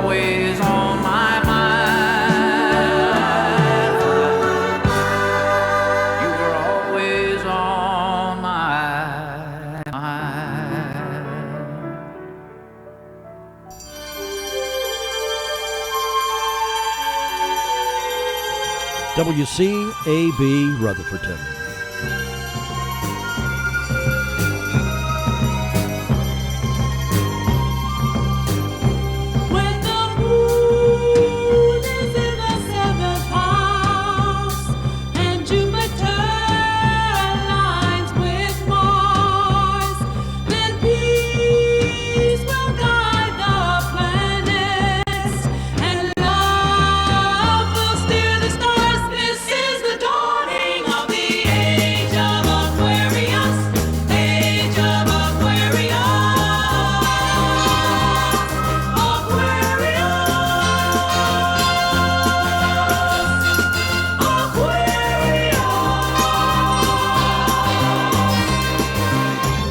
always on my mind. You were always on my mind. WCAB Rutherfordton. When the moon is in the seventh house and Jupiter aligns with Mars, then peace will guide the planets and love will steer the stars. This is the dawning of the age of Aquarius, age of Aquarius.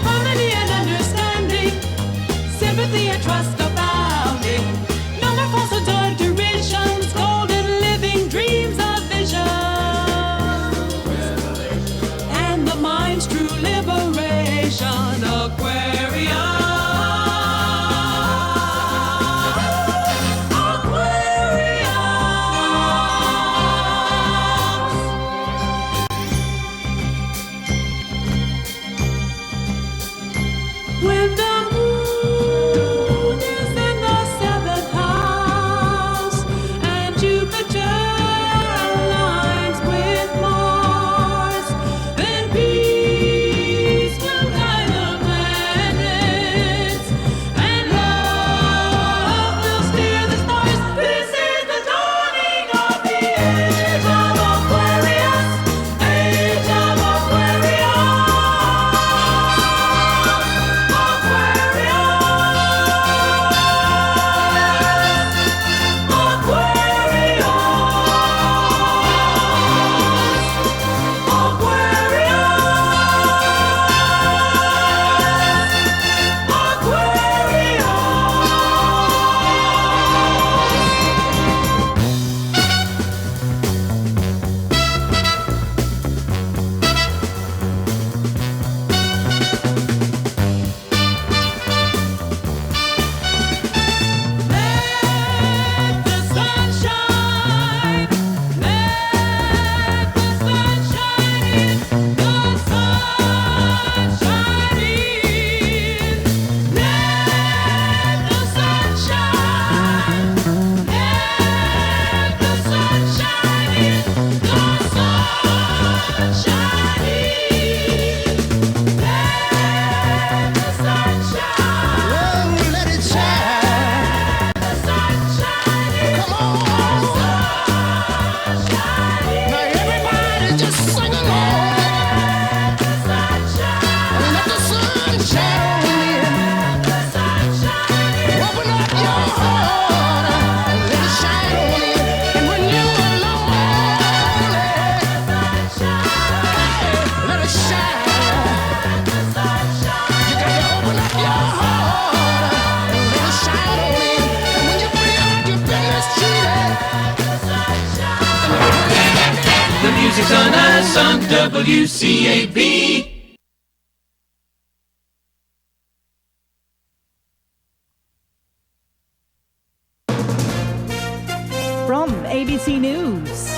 Harmony and understanding, sympathy and trust abounding. No more falsehoods or derisions, golden living dreams of vision. And the mind's true liberation, Aquarius. When the moon is in the seventh house and Jupiter aligns with Mars, then peace will guide the planets and love will steer the stars. This is the dawning of the age of Aquarius, age of Aquarius. The music's on us on WCAB. From ABC News,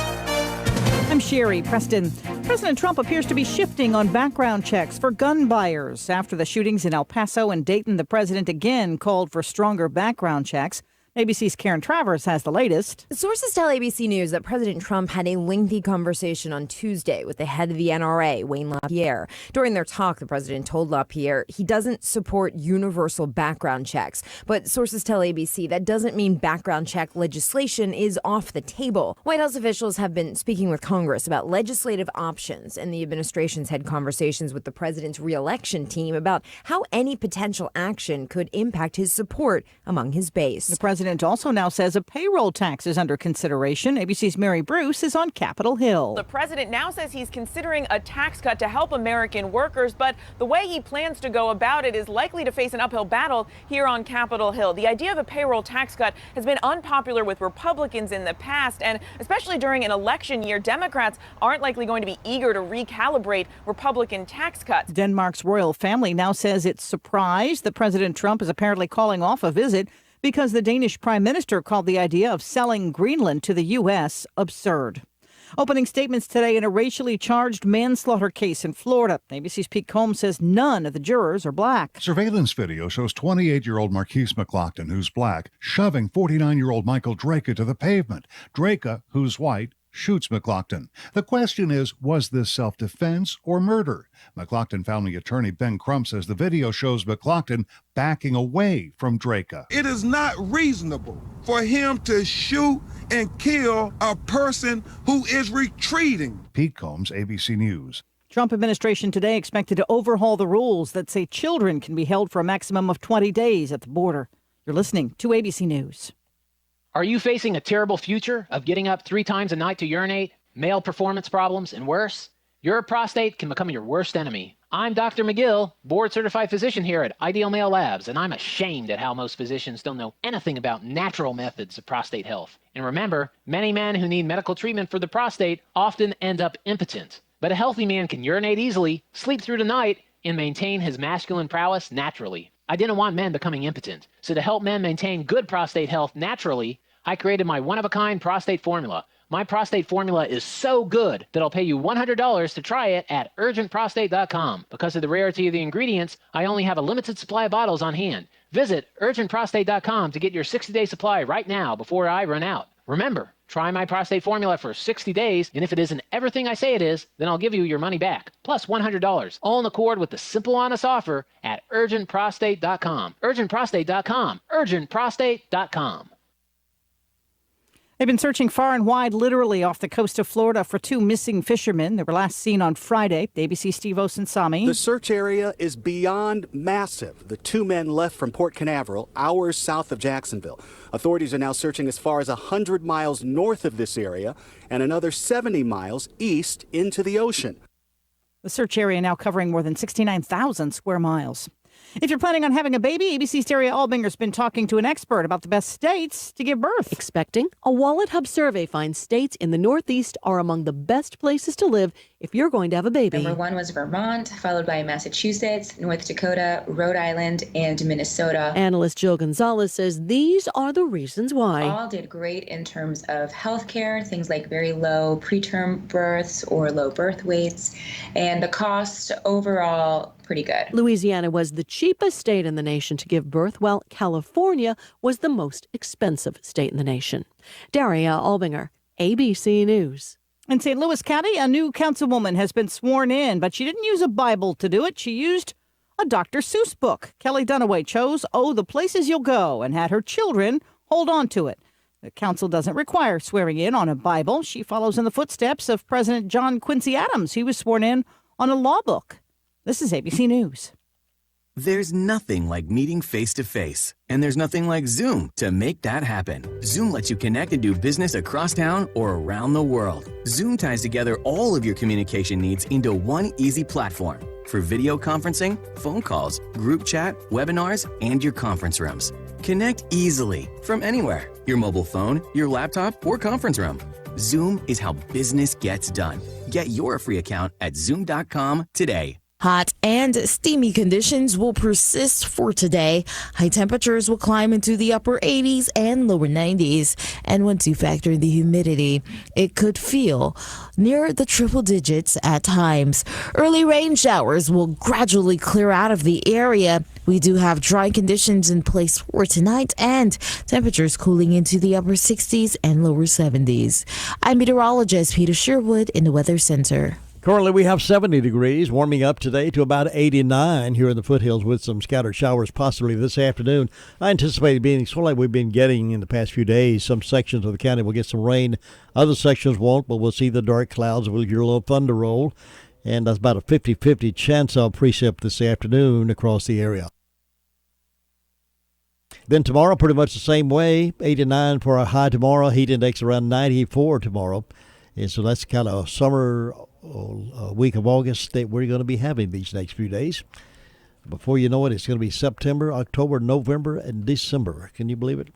I'm Sherry Preston. President Trump appears to be shifting on background checks for gun buyers. After the shootings in El Paso and Dayton, the president again called for stronger background checks. ABC's Karen Travers has the latest. Sources tell ABC News that President Trump had a lengthy conversation on Tuesday with the head of the NRA, Wayne LaPierre. During their talk, the president told LaPierre he doesn't support universal background checks. But sources tell ABC that doesn't mean background check legislation is off the table. White House officials have been speaking with Congress about legislative options, and the administration's had conversations with the president's re-election team about how any potential action could impact his support among his base. The president president also now says a payroll tax is under consideration. ABC's Mary Bruce is on Capitol Hill. The president now says he's considering a tax cut to help American workers, but the way he plans to go about it is likely to face an uphill battle here on Capitol Hill. The idea of a payroll tax cut has been unpopular with Republicans in the past, and especially during an election year, Democrats aren't likely going to be eager to recalibrate Republican tax cuts. Denmark's royal family now says it's surprised that President Trump is apparently calling off a visit because the Danish prime minister called the idea of selling Greenland to the U.S. absurd. Opening statements today in a racially charged manslaughter case in Florida. ABC's Pete Combs says none of the jurors are black. Surveillance video shows 28-year-old Marquise McLaughlin, who's black, shoving 49-year-old Michael Drake to the pavement. Drake, who's white, shoots McLaughlin. The question is, was this self-defense or murder? McLaughlin family attorney Ben Crump says the video shows McLaughlin backing away from Drake. It is not reasonable for him to shoot and kill a person who is retreating. Pete Combs, ABC News. Trump administration today expected to overhaul the rules that say children can be held for a maximum of 20 days at the border. You're listening to ABC News. Are you facing a terrible future of getting up 3 times a night to urinate, male performance problems, and worse? Your prostate can become your worst enemy. I'm Dr. McGill, board-certified physician here at Ideal Male Labs, and I'm ashamed at how most physicians don't know anything about natural methods of prostate health. And remember, many men who need medical treatment for the prostate often end up impotent. But a healthy man can urinate easily, sleep through the night, and maintain his masculine prowess naturally. I didn't want men becoming impotent, so to help men maintain good prostate health naturally, I created my one-of-a-kind prostate formula. My prostate formula is so good that I'll pay you $100 to try it at urgentprostate.com. Because of the rarity of the ingredients, I only have a limited supply of bottles on hand. Visit urgentprostate.com to get your 60-day supply right now before I run out. Remember, try my prostate formula for 60 days, and if it isn't everything I say it is, then I'll give you your money back, plus $100, all in accord with the simple, honest offer at urgentprostate.com. Urgentprostate.com. Urgentprostate.com. They've been searching far and wide, literally off the coast of Florida, for 2 missing fishermen. They were last seen on Friday. ABC's Steve Osensami. The search area is beyond massive. The 2 men left from Port Canaveral, hours south of Jacksonville. Authorities are now searching as far as 100 miles north of this area and another 70 miles east into the ocean. The search area now covering more than 69,000 square miles. If you're planning on having a baby, ABC's Daria Albinger's been talking to an expert about the best states to give birth. Expecting? A Wallet Hub survey finds states in the Northeast are among the best places to live if you're going to have a baby. Number 1 was Vermont, followed by Massachusetts, North Dakota, Rhode Island, and Minnesota. Analyst Jill Gonzalez says these are the reasons why. All did great in terms of healthcare, things like very low preterm births or low birth weights, and the cost overall pretty good. Louisiana was the cheapest state in the nation to give birth, while California was the most expensive state in the nation. Daria Albinger, ABC News. In St. Louis County, a new councilwoman has been sworn in, but she didn't use a Bible to do it. She used a Dr. Seuss book. Kelly Dunaway chose Oh, the Places You'll Go and had her children hold on to it. The council doesn't require swearing in on a Bible. She follows in the footsteps of President John Quincy Adams. He was sworn in on a law book. This is ABC News. There's nothing like meeting face-to-face, and there's nothing like Zoom to make that happen. Zoom lets you connect and do business across town or around the world. Zoom ties together all of your communication needs into one easy platform for video conferencing, phone calls, group chat, webinars, and your conference rooms. Connect easily from anywhere, your mobile phone, your laptop, or conference room. Zoom is how business gets done. Get your free account at Zoom.com today. Hot and steamy conditions will persist for today. High temperatures will climb into the upper 80s and lower 90s. And once you factor in the humidity, it could feel near the triple digits at times. Early rain showers will gradually clear out of the area. We do have dry conditions in place for tonight and temperatures cooling into the upper 60s and lower 70s. I'm meteorologist Peter Sherwood in the Weather Center. Currently, we have 70 degrees, warming up today to about 89 here in the foothills with some scattered showers possibly this afternoon. I anticipate it being sort of like we've been getting in the past few days. Some sections of the county will get some rain. Other sections won't, but we'll see the dark clouds. We'll hear a little thunder roll. And that's about a 50-50 chance of precip this afternoon across the area. Then tomorrow, pretty much the same way, 89 for a high tomorrow, heat index around 94 tomorrow. And so that's kind of a summer week of August that we're going to be having these next few days. Before you know it, it's going to be September, October, November, and December. Can you believe it?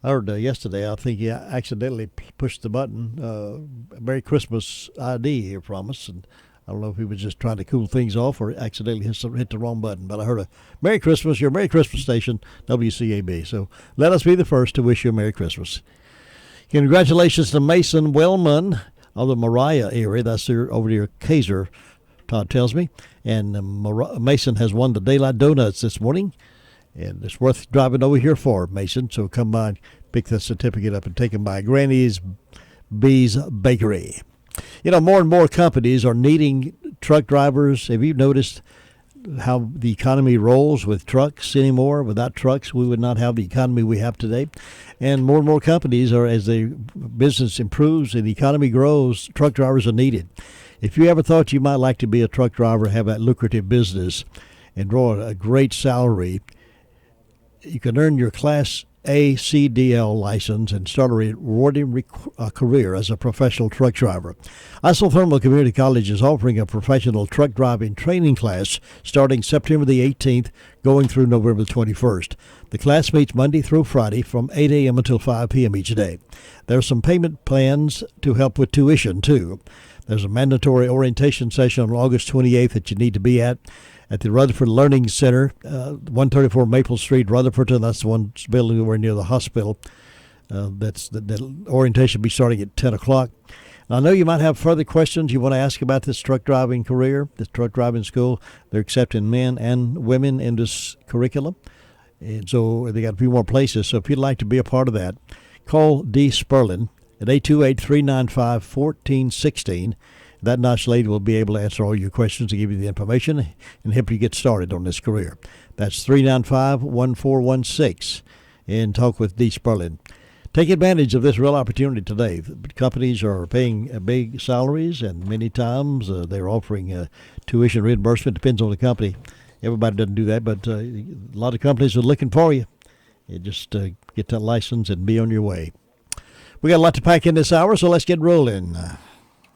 I heard yesterday, I think he accidentally pushed the button, Merry Christmas ID here from us, and I don't know if he was just trying to cool things off or accidentally hit the wrong button. But I heard a Merry Christmas, your Merry Christmas station, WCAB. So let us be the first to wish you a Merry Christmas. Congratulations to Mason Wellman of the Mariah area. That's over near Kaiser, Todd tells me. And Mason has won the Daylight Donuts this morning. And it's worth driving over here for, Mason. So come by and pick that certificate up and take them by Granny's Bees Bakery. You know, more and more companies are needing truck drivers. Have you noticed how the economy rolls with trucks anymore? Without trucks, we would not have the economy we have today. And more companies are, as the business improves and the economy grows, truck drivers are needed. If you ever thought you might like to be a truck driver, have that lucrative business, and draw a great salary, you can earn your Class A CDL license and start a rewarding career as a professional truck driver. Isothermal Community College is offering a professional truck driving training class starting September the 18th, going through November the 21st. The class meets Monday through Friday from 8 a.m. until 5 p.m. each day. There are some payment plans to help with tuition, too. There's a mandatory orientation session on August 28th that you need to be at the Rutherford Learning Center, 134 Maple Street, Rutherford. That's the one building over near the hospital. The orientation will be starting at 10 o'clock. Now, I know you might have further questions you want to ask about this truck driving career, this truck driving school. They're accepting men and women in this curriculum. And so they got a few more places. So if you'd like to be a part of that, call Dee Sperlin at 828-395-1416. That nice lady will be able to answer all your questions and give you the information and help you get started on this career. That's 395-1416. And talk with Dee Sperlin. Take advantage of this real opportunity today. Companies are paying big salaries, and many times they're offering tuition reimbursement. Depends on the company. Everybody doesn't do that, but a lot of companies are looking for you. You just get that license and be on your way. We got a lot to pack in this hour, so let's get rolling.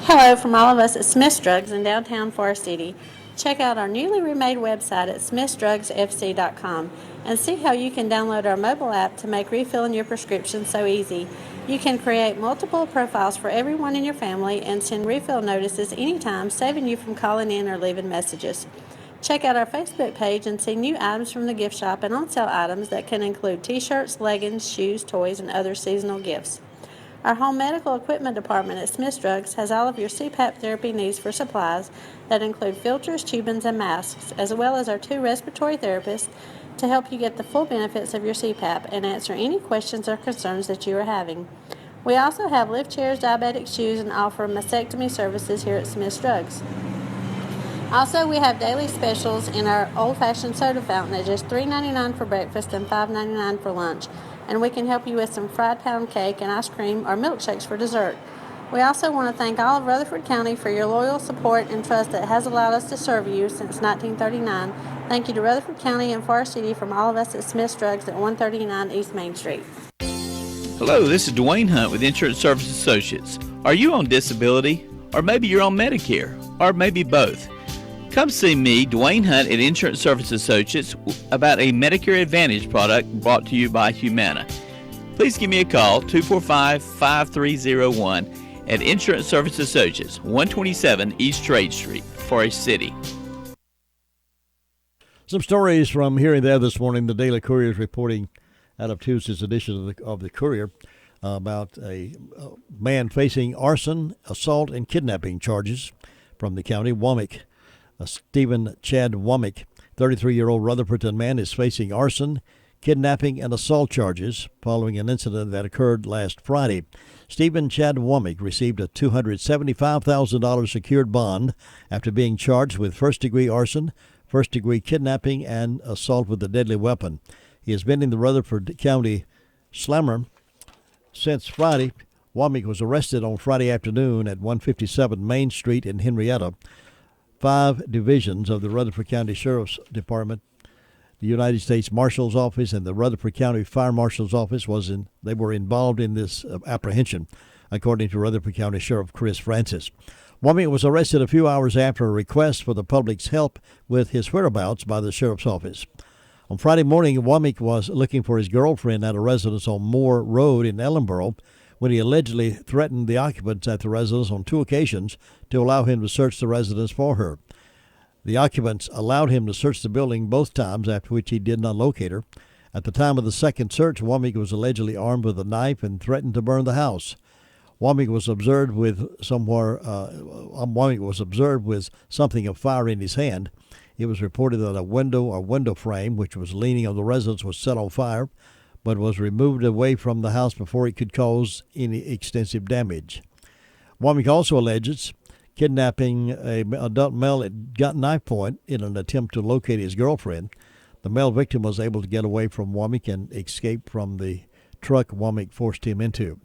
Hello from all of us at Smith's Drugs in downtown Forest City. Check out our newly remade website at smithsdrugsfc.com and see how you can download our mobile app to make refilling your prescription so easy. You can create multiple profiles for everyone in your family and send refill notices anytime, saving you from calling in or leaving messages. Check out our Facebook page and see new items from the gift shop and on-sale items that can include t-shirts, leggings, shoes, toys, and other seasonal gifts. Our home medical equipment department at Smith's Drugs has all of your CPAP therapy needs for supplies that include filters, tubings, and masks, as well as our 2 respiratory therapists to help you get the full benefits of your CPAP and answer any questions or concerns that you are having. We also have lift chairs, diabetic shoes, and offer mastectomy services here at Smith's Drugs. Also, we have daily specials in our old-fashioned soda fountain at just $3.99 for breakfast and $5.99 for lunch. And we can help you with some fried pound cake and ice cream or milkshakes for dessert. We also want to thank all of Rutherford County for your loyal support and trust that has allowed us to serve you since 1939. Thank you to Rutherford County and Forest City from all of us at Smith's Drugs at 139 East Main Street. Hello, this is Dwayne Hunt with Insurance Service Associates. Are you on disability? Or maybe you're on Medicare? Or maybe both? Come see me, Dwayne Hunt at Insurance Service Associates, about a Medicare Advantage product brought to you by Humana. Please give me a call, 245-5301 at Insurance Service Associates, 127 East Trade Street, Forest City. Some stories from here and there this morning. The Daily Courier is reporting out of Tuesday's edition of the Courier about a man facing arson, assault, and kidnapping charges from the county. Womack. Stephen Chad Womack, 33-year-old Rutherfordton man, is facing arson, kidnapping, and assault charges following an incident that occurred last Friday. Stephen Chad Womack received a $275,000 secured bond after being charged with first-degree arson, first-degree kidnapping, and assault with a deadly weapon. He has been in the Rutherford County Slammer since Friday. Womack was arrested on Friday afternoon at 157 Main Street in Henrietta. 5 divisions of the Rutherford County Sheriff's Department The United States Marshal's Office and the Rutherford County Fire Marshal's Office they were involved in this apprehension, according to Rutherford County Sheriff Chris Francis. Womack was arrested a few hours after a request for the public's help with his whereabouts by the sheriff's office. On Friday morning, Womack was looking for his girlfriend at a residence on Moore Road in Ellenboro when he allegedly threatened the occupants at the residence on 2 occasions to allow him to search the residence for her. The occupants allowed him to search the building both times, after which he did not locate her. At the time of the second search, Womack was allegedly armed with a knife and threatened to burn the house. Womack was observed with something of fire in his hand. It was reported that a window frame, which was leaning on the residence, was set on fire, but was removed away from the house before it could cause any extensive damage. Womack also alleges kidnapping an adult male at knife point in an attempt to locate his girlfriend. The male victim was able to get away from Womack and escape from the truck Womack forced him into.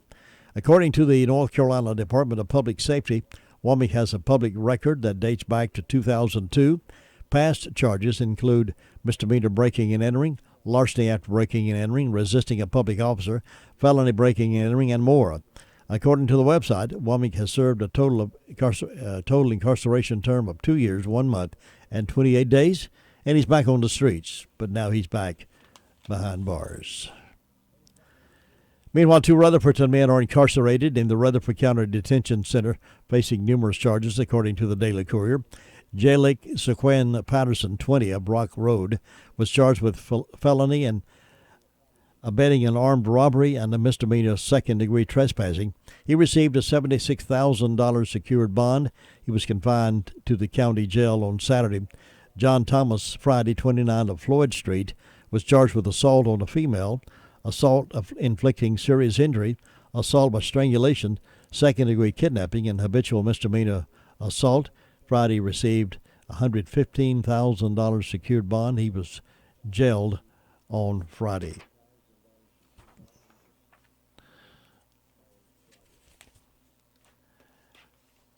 According to the North Carolina Department of Public Safety, Womack has a public record that dates back to 2002. Past charges include misdemeanor breaking and entering, larceny after breaking and entering, resisting a public officer, felony breaking and entering, and more. According to the website, Womack has served a total incarceration term of 2 years, 1 month, and 28 days, and he's back on the streets, but now he's back behind bars. Meanwhile, 2 Rutherfordton men are incarcerated in the Rutherford County Detention Center, facing numerous charges, according to the Daily Courier. Jalik Sequin Patterson, 20, of Brock Road, was charged with felony and abetting an armed robbery and a misdemeanor second-degree trespassing. He received a $76,000 secured bond. He was confined to the county jail on Saturday. John Thomas Friday, 29, of Floyd Street, was charged with assault on a female, assault of inflicting serious injury, assault by strangulation, second-degree kidnapping, and habitual misdemeanor assault. Friday received a $115,000 secured bond. He was jailed on Friday.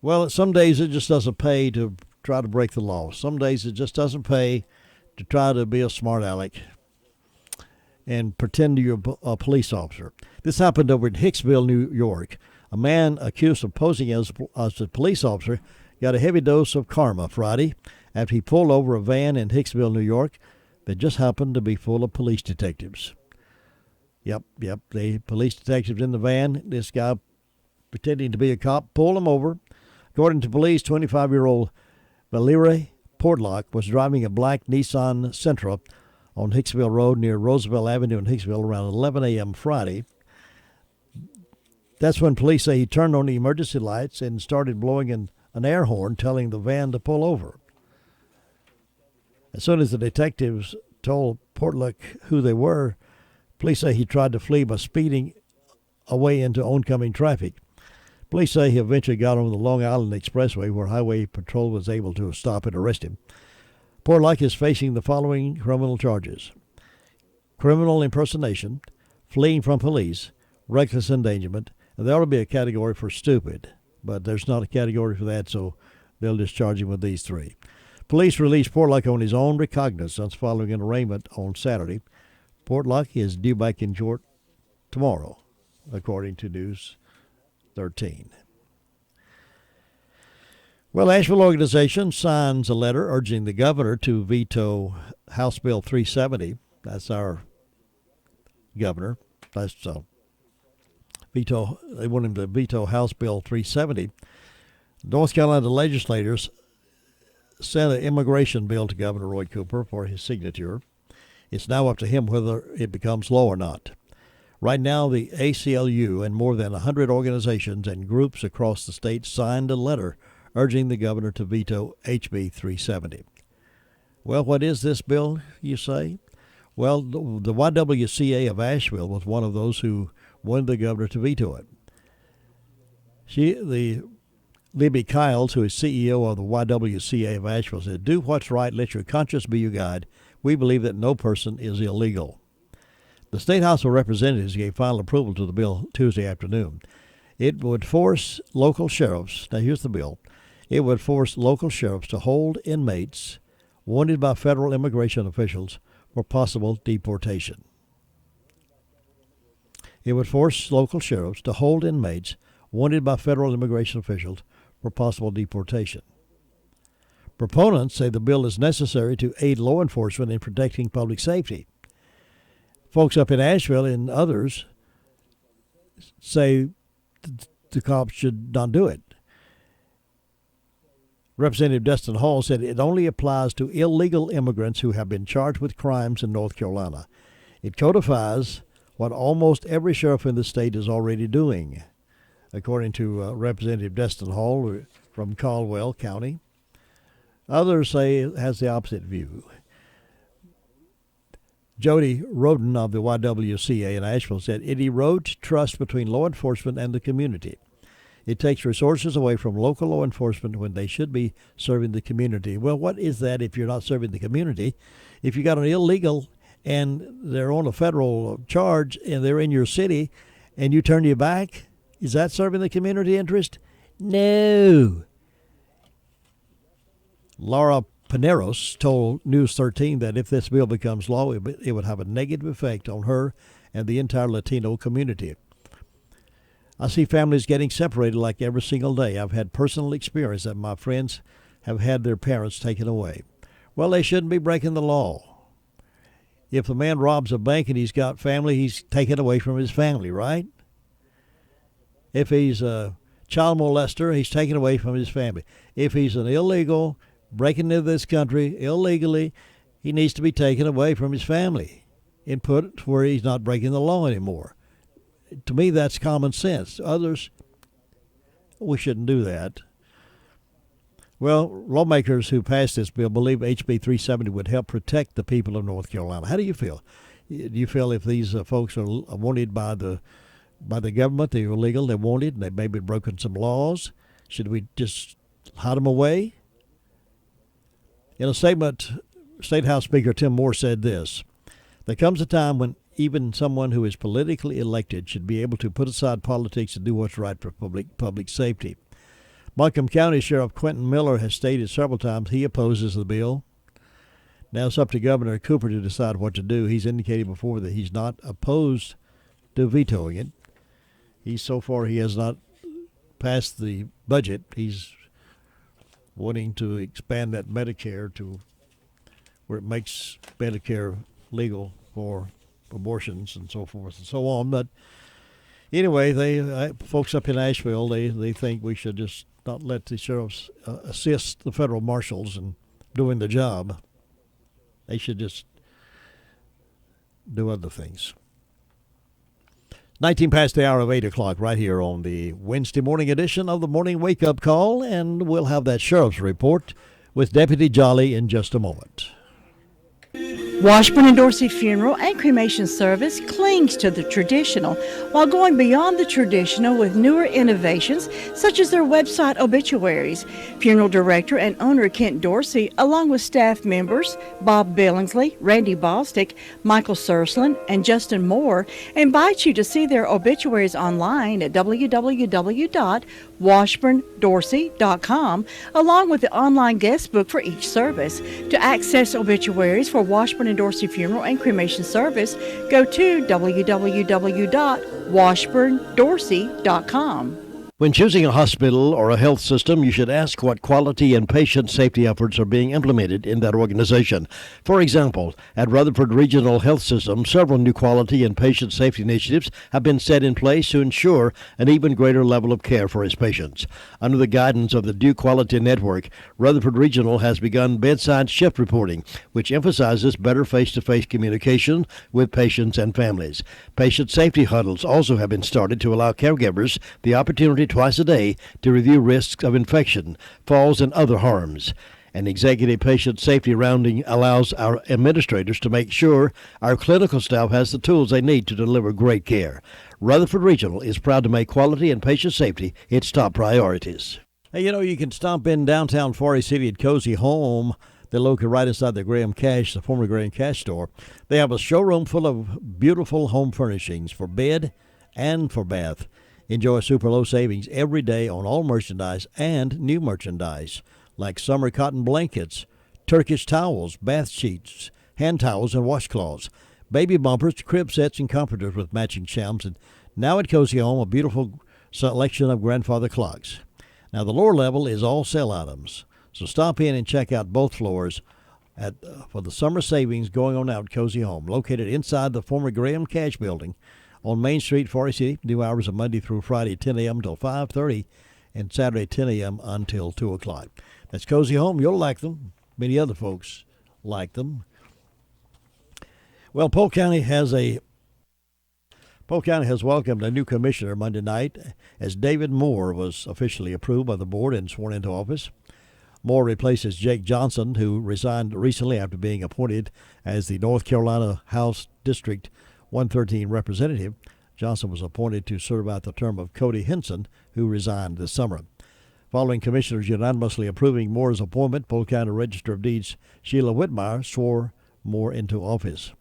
Well, some days it just doesn't pay to try to break the law. Some days it just doesn't pay to try to be a smart aleck and pretend you're a police officer. This happened over in Hicksville, New York. A man accused of posing as a police officer got a heavy dose of karma Friday after he pulled over a van in Hicksville, New York that just happened to be full of police detectives. Yep, the police detectives in the van. This guy, pretending to be a cop, pulled him over. According to police, 25-year-old Valerie Portlock was driving a black Nissan Sentra on Hicksville Road near Roosevelt Avenue in Hicksville around 11 a.m. Friday. That's when police say he turned on the emergency lights and started blowing an air horn, telling the van to pull over. As soon as the detectives told Portlock who they were, police say he tried to flee by speeding away into oncoming traffic. Police say he eventually got on the Long Island Expressway, where Highway Patrol was able to stop and arrest him. Portlock is facing the following criminal charges: criminal impersonation, fleeing from police, reckless endangerment, and there ought to be a category for stupid, but there's not a category for that, so they'll just charge him with these 3. Police released Portlock on his own recognizance following an arraignment on Saturday. Portlock is due back in court tomorrow, according to News 13. Well, Asheville organization signs a letter urging the governor to veto House Bill 370. That's our governor. That's veto. They want him to veto House Bill 370. North Carolina legislators sent an immigration bill to Governor Roy Cooper for his signature. It's now up to him whether it becomes law or not. Right now, the ACLU and more than 100 organizations and groups across the state signed a letter urging the governor to veto HB 370. Well, what is this bill, you say? Well, the YWCA of Asheville was one of those who wanted the governor to veto it. Libby Kiles, who is CEO of the YWCA of Asheville, said, "Do what's right, let your conscience be your guide. We believe that no person is illegal." The State House of Representatives gave final approval to the bill Tuesday afternoon. It would force local sheriffs, now here's the bill, it would force local sheriffs to hold inmates wanted by federal immigration officials for possible deportation. It would force local sheriffs to hold inmates wanted by federal immigration officials for possible deportation. Proponents say the bill is necessary to aid law enforcement in protecting public safety. Folks up in Asheville and others say the cops should not do it. Representative Dustin Hall said it only applies to illegal immigrants who have been charged with crimes in North Carolina. It codifies what almost every sheriff in the state is already doing, according to Representative Dustin Hall from Caldwell County. Others say it has the opposite view. Jody Roden of the YWCA in Asheville said it erodes trust between law enforcement and the community. It takes resources away from local law enforcement when they should be serving the community. Well, what is that if you're not serving the community? If you got an illegal and they're on a federal charge and they're in your city and you turn your back, is that serving the community interest? No. Laura Paneros told News 13 that if this bill becomes law, it would have a negative effect on her and the entire Latino community. I see families getting separated like every single day. I've had personal experience that my friends have had their parents taken away. Well, they shouldn't be breaking the law. If a man robs a bank and he's got family, he's taken away from his family, right? If he's a child molester, he's taken away from his family. If he's an illegal, breaking into this country illegally, he needs to be taken away from his family and put where he's not breaking the law anymore. To me, that's common sense. Others, we shouldn't do that. Well, lawmakers who passed this bill believe HB 370 would help protect the people of North Carolina. How do you feel? Do you feel if these folks are wanted by the government, they're illegal, they're wanted, and they maybe broken some laws, should we just hide them away? In a statement, State House Speaker Tim Moore said this: "There comes a time when even someone who is politically elected should be able to put aside politics and do what's right for public safety." Montgomery County Sheriff Quentin Miller has stated several times he opposes the bill. Now it's up to Governor Cooper to decide what to do. He's indicated before that he's not opposed to vetoing it. So far he has not passed the budget. He's wanting to expand that Medicare to where it makes Medicare legal for abortions and so forth and so on. But anyway, folks up in Asheville, they think we should just not let the sheriffs assist the federal marshals in doing the job. They should just do other things. 19 past the hour of 8 o'clock right here on the Wednesday morning edition of the Morning Wake Up Call, and we'll have that sheriff's report with Deputy Jolly in just a moment. Washburn and Dorsey Funeral and Cremation Service clings to the traditional while going beyond the traditional with newer innovations such as their website obituaries. Funeral director and owner Kent Dorsey, along with staff members Bob Billingsley, Randy Bostic, Michael Sursland, and Justin Moore, invite you to see their obituaries online at www.washburndorsey.com, along with the online guest book for each service. To access obituaries for Washburn and Dorsey Funeral and Cremation Service, go to www.washburndorsey.com. When choosing a hospital or a health system, you should ask what quality and patient safety efforts are being implemented in that organization. For example, at Rutherford Regional Health System, several new quality and patient safety initiatives have been set in place to ensure an even greater level of care for its patients. Under the guidance of the Due Quality Network, Rutherford Regional has begun bedside shift reporting, which emphasizes better face-to-face communication with patients and families. Patient safety huddles also have been started to allow caregivers the opportunity twice a day to review risks of infection, falls, and other harms. An executive patient safety rounding allows our administrators to make sure our clinical staff has the tools they need to deliver great care. Rutherford Regional is proud to make quality and patient safety its top priorities. Hey, you can stomp in downtown Forest City at Cozy Home. They're located right inside the former Graham Cash store. They have a showroom full of beautiful home furnishings for bed and for bath. Enjoy super low savings every day on all merchandise and new merchandise like summer cotton blankets, Turkish towels, bath sheets, hand towels, and washcloths. Baby bumpers, crib sets, and comforters with matching shams. And now at Cozy Home, a beautiful selection of grandfather clocks. Now, the lower level is all sale items. So stop in and check out both floors for the summer savings going on out at Cozy Home, located inside the former Graham Cash Building on Main Street, Forest City. New hours are Monday through Friday, 10 a.m. until 5:30, and Saturday, 10 a.m. until 2 o'clock. That's Cozy Home. You'll like them. Many other folks like them. Well, Polk County has welcomed a new commissioner Monday night as David Moore was officially approved by the board and sworn into office. Moore replaces Jake Johnson, who resigned recently after being appointed as the North Carolina House District 113 representative. Johnson was appointed to serve out the term of Cody Henson, who resigned this summer. Following commissioners unanimously approving Moore's appointment, Polk County Register of Deeds Sheila Whitmire swore Moore into office.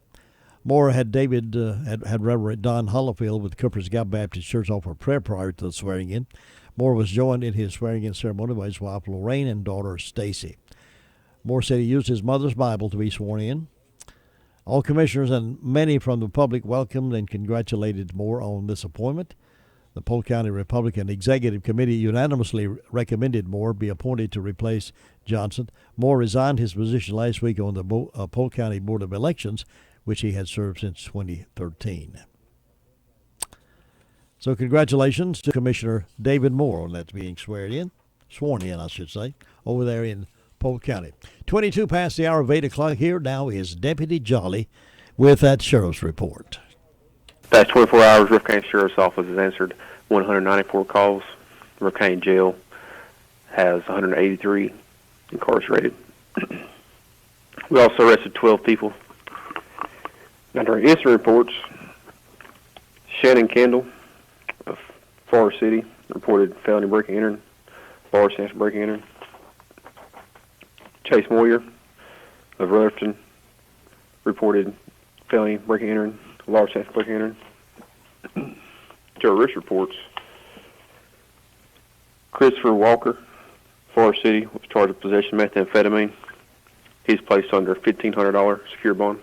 Moore had Reverend Don Hollifield with Cooper's Gap Baptist Church offer prayer prior to the swearing-in. Moore was joined in his swearing-in ceremony by his wife Lorraine and daughter Stacy. Moore said he used his mother's Bible to be sworn in. All commissioners and many from the public welcomed and congratulated Moore on this appointment. The Polk County Republican Executive Committee unanimously recommended Moore be appointed to replace Johnson. Moore resigned his position last week on the Polk County Board of Elections, which he had served since 2013. So congratulations to Commissioner David Moore on that being sworn in, over there in Polk County. 22 past the hour of 8 o'clock here. Now is Deputy Jolly with that Sheriff's Report. Past 24 hours, Ruff County Sheriff's Office has answered 194 calls. Ruff County Jail has 183 incarcerated. We also arrested 12 people. Now, during incident reports, Shannon Kendall of Forest City reported felony breaking and entering, large chance of breaking and entering. Chase Moyer of Rutherford reported felony breaking and entering, large chance of breaking and entering. Joe Rich reports Christopher Walker, Forest City, was charged with possession of methamphetamine. He's placed under a $1,500 secure bond.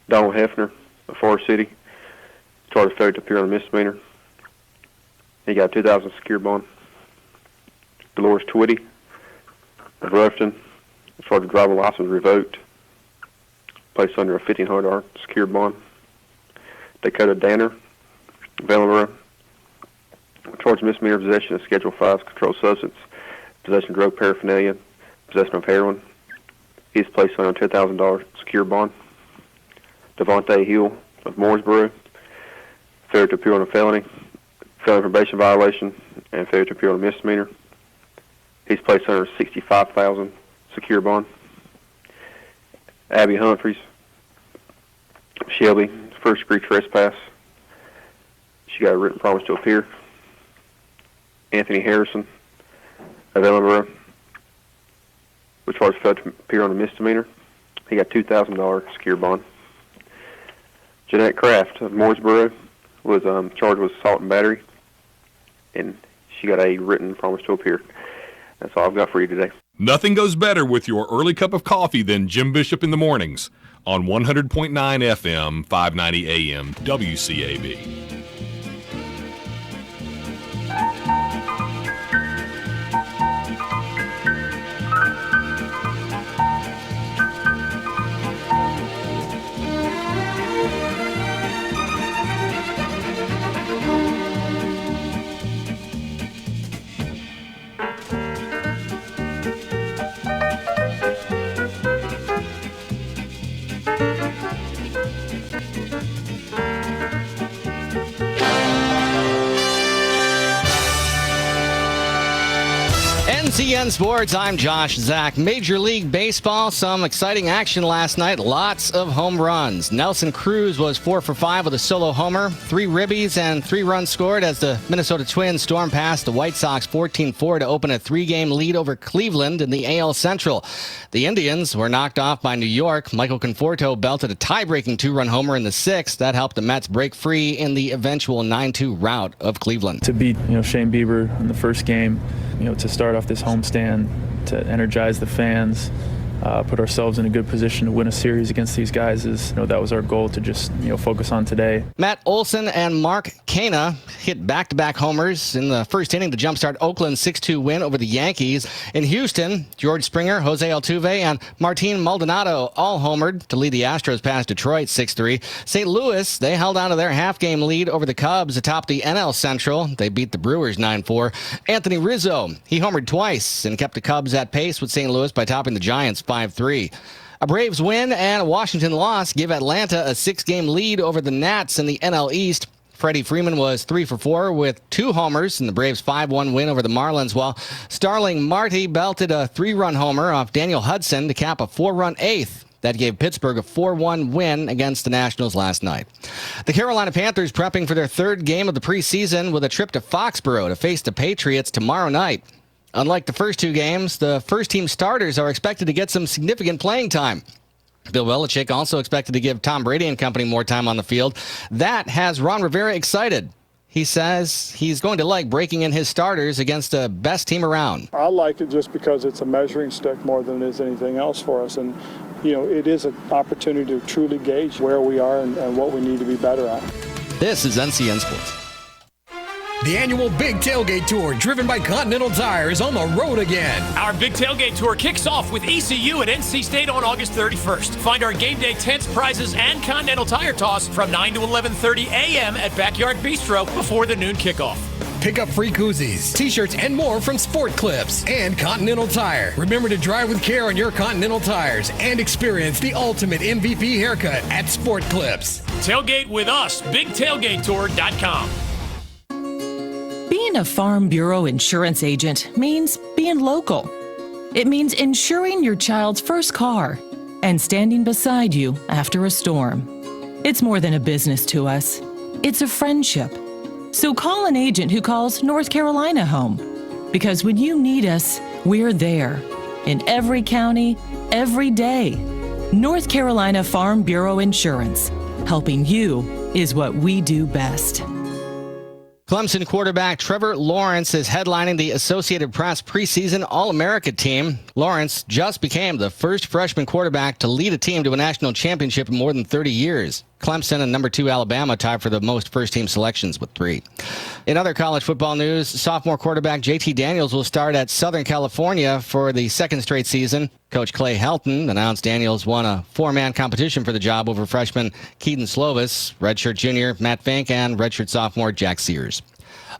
Donald Hefner of Forest City, charged with failure to appear on a misdemeanor. He got a $2,000 secure bond. Dolores Twitty of Rutherford, charged with driver license revoked, placed under a $1,500 secure bond. Dakota Danner of Ellenboro, charged with misdemeanor possession of Schedule 5 controlled substance, possession of drug paraphernalia, possession of heroin. He's placed under a $10,000 secure bond. Devontae Hill of Mooresboro, failure to appear on a felony probation violation, and failure to appear on a misdemeanor. He's placed under a $65,000 secure bond. Abby Humphreys, Shelby, first-degree trespass. She got a written promise to appear. Anthony Harrison of Ellenboro, was charged with failure to appear on a misdemeanor. He got $2,000 secure bond. Jeanette Kraft of Mooresboro was charged with assault and battery, and she got a written promise to appear. That's all I've got for you today. Nothing goes better with your early cup of coffee than Jim Bishop in the mornings on 100.9 FM, 590 AM, WCAB. NCN Sports, I'm Josh Zach. Major League Baseball, some exciting action last night. Lots of home runs. Nelson Cruz was 4 for 5 with a solo homer, 3 ribbies, and 3 runs scored as the Minnesota Twins stormed past the White Sox 14-4 to open a 3-game lead over Cleveland in the AL Central. The Indians were knocked off by New York. Michael Conforto belted a tie-breaking 2-run homer in the 6th. That helped the Mets break free in the eventual 9-2 rout of Cleveland. To beat, Shane Bieber in the first game, to start off this homestand, to energize the fans, put ourselves in a good position to win a series against these guys. That was our goal, to just focus on today. Matt Olson and Mark Canha hit back-to-back homers in the first inning to jumpstart Oakland's 6-2 win over the Yankees. In Houston, George Springer, Jose Altuve, and Martin Maldonado all homered to lead the Astros past Detroit 6-3. St. Louis, they held on to their half-game lead over the Cubs atop the NL Central. They beat the Brewers 9-4. Anthony Rizzo, he homered twice and kept the Cubs at pace with St. Louis by topping the Giants 5-3. A Braves win and a Washington loss give Atlanta a 6-game lead over the Nats in the NL East. Freddie Freeman was 3 for 4 with 2 homers in the Braves' 5-1 win over the Marlins, while Starling Marte belted a 3-run homer off Daniel Hudson to cap a 4-run eighth. That gave Pittsburgh a 4-1 win against the Nationals last night. The Carolina Panthers prepping for their third game of the preseason with a trip to Foxborough to face the Patriots tomorrow night. Unlike the first 2 games, the first-team starters are expected to get some significant playing time. Bill Belichick also expected to give Tom Brady and company more time on the field. That has Ron Rivera excited. He says he's going to like breaking in his starters against the best team around. I like it just because it's a measuring stick more than it is anything else for us. And, it is an opportunity to truly gauge where we are and what we need to be better at. This is NCN Sports. The annual Big Tailgate Tour, driven by Continental Tire, is on the road again. Our Big Tailgate Tour kicks off with ECU at NC State on August 31st. Find our game day tents, prizes, and Continental Tire Toss from 9 to 11:30 a.m. at Backyard Bistro before the noon kickoff. Pick up free koozies, t-shirts, and more from Sport Clips and Continental Tire. Remember to drive with care on your Continental tires and experience the ultimate MVP haircut at Sport Clips. Tailgate with us, BigTailgateTour.com. Being a Farm Bureau insurance agent means being local. It means insuring your child's first car and standing beside you after a storm. It's more than a business to us. It's a friendship. So call an agent who calls North Carolina home. Because when you need us, we're there. In every county, every day. North Carolina Farm Bureau Insurance. Helping you is what we do best. Clemson quarterback Trevor Lawrence is headlining the Associated Press preseason All-America team. Lawrence just became the first freshman quarterback to lead a team to a national championship in more than 30 years. Clemson and number 2 Alabama tied for the most first-team selections with 3. In other college football news, sophomore quarterback JT Daniels will start at Southern California for the second straight season. Coach Clay Helton announced Daniels won a 4-man competition for the job over freshman Keaton Slovis, redshirt junior Matt Fink, and redshirt sophomore Jack Sears.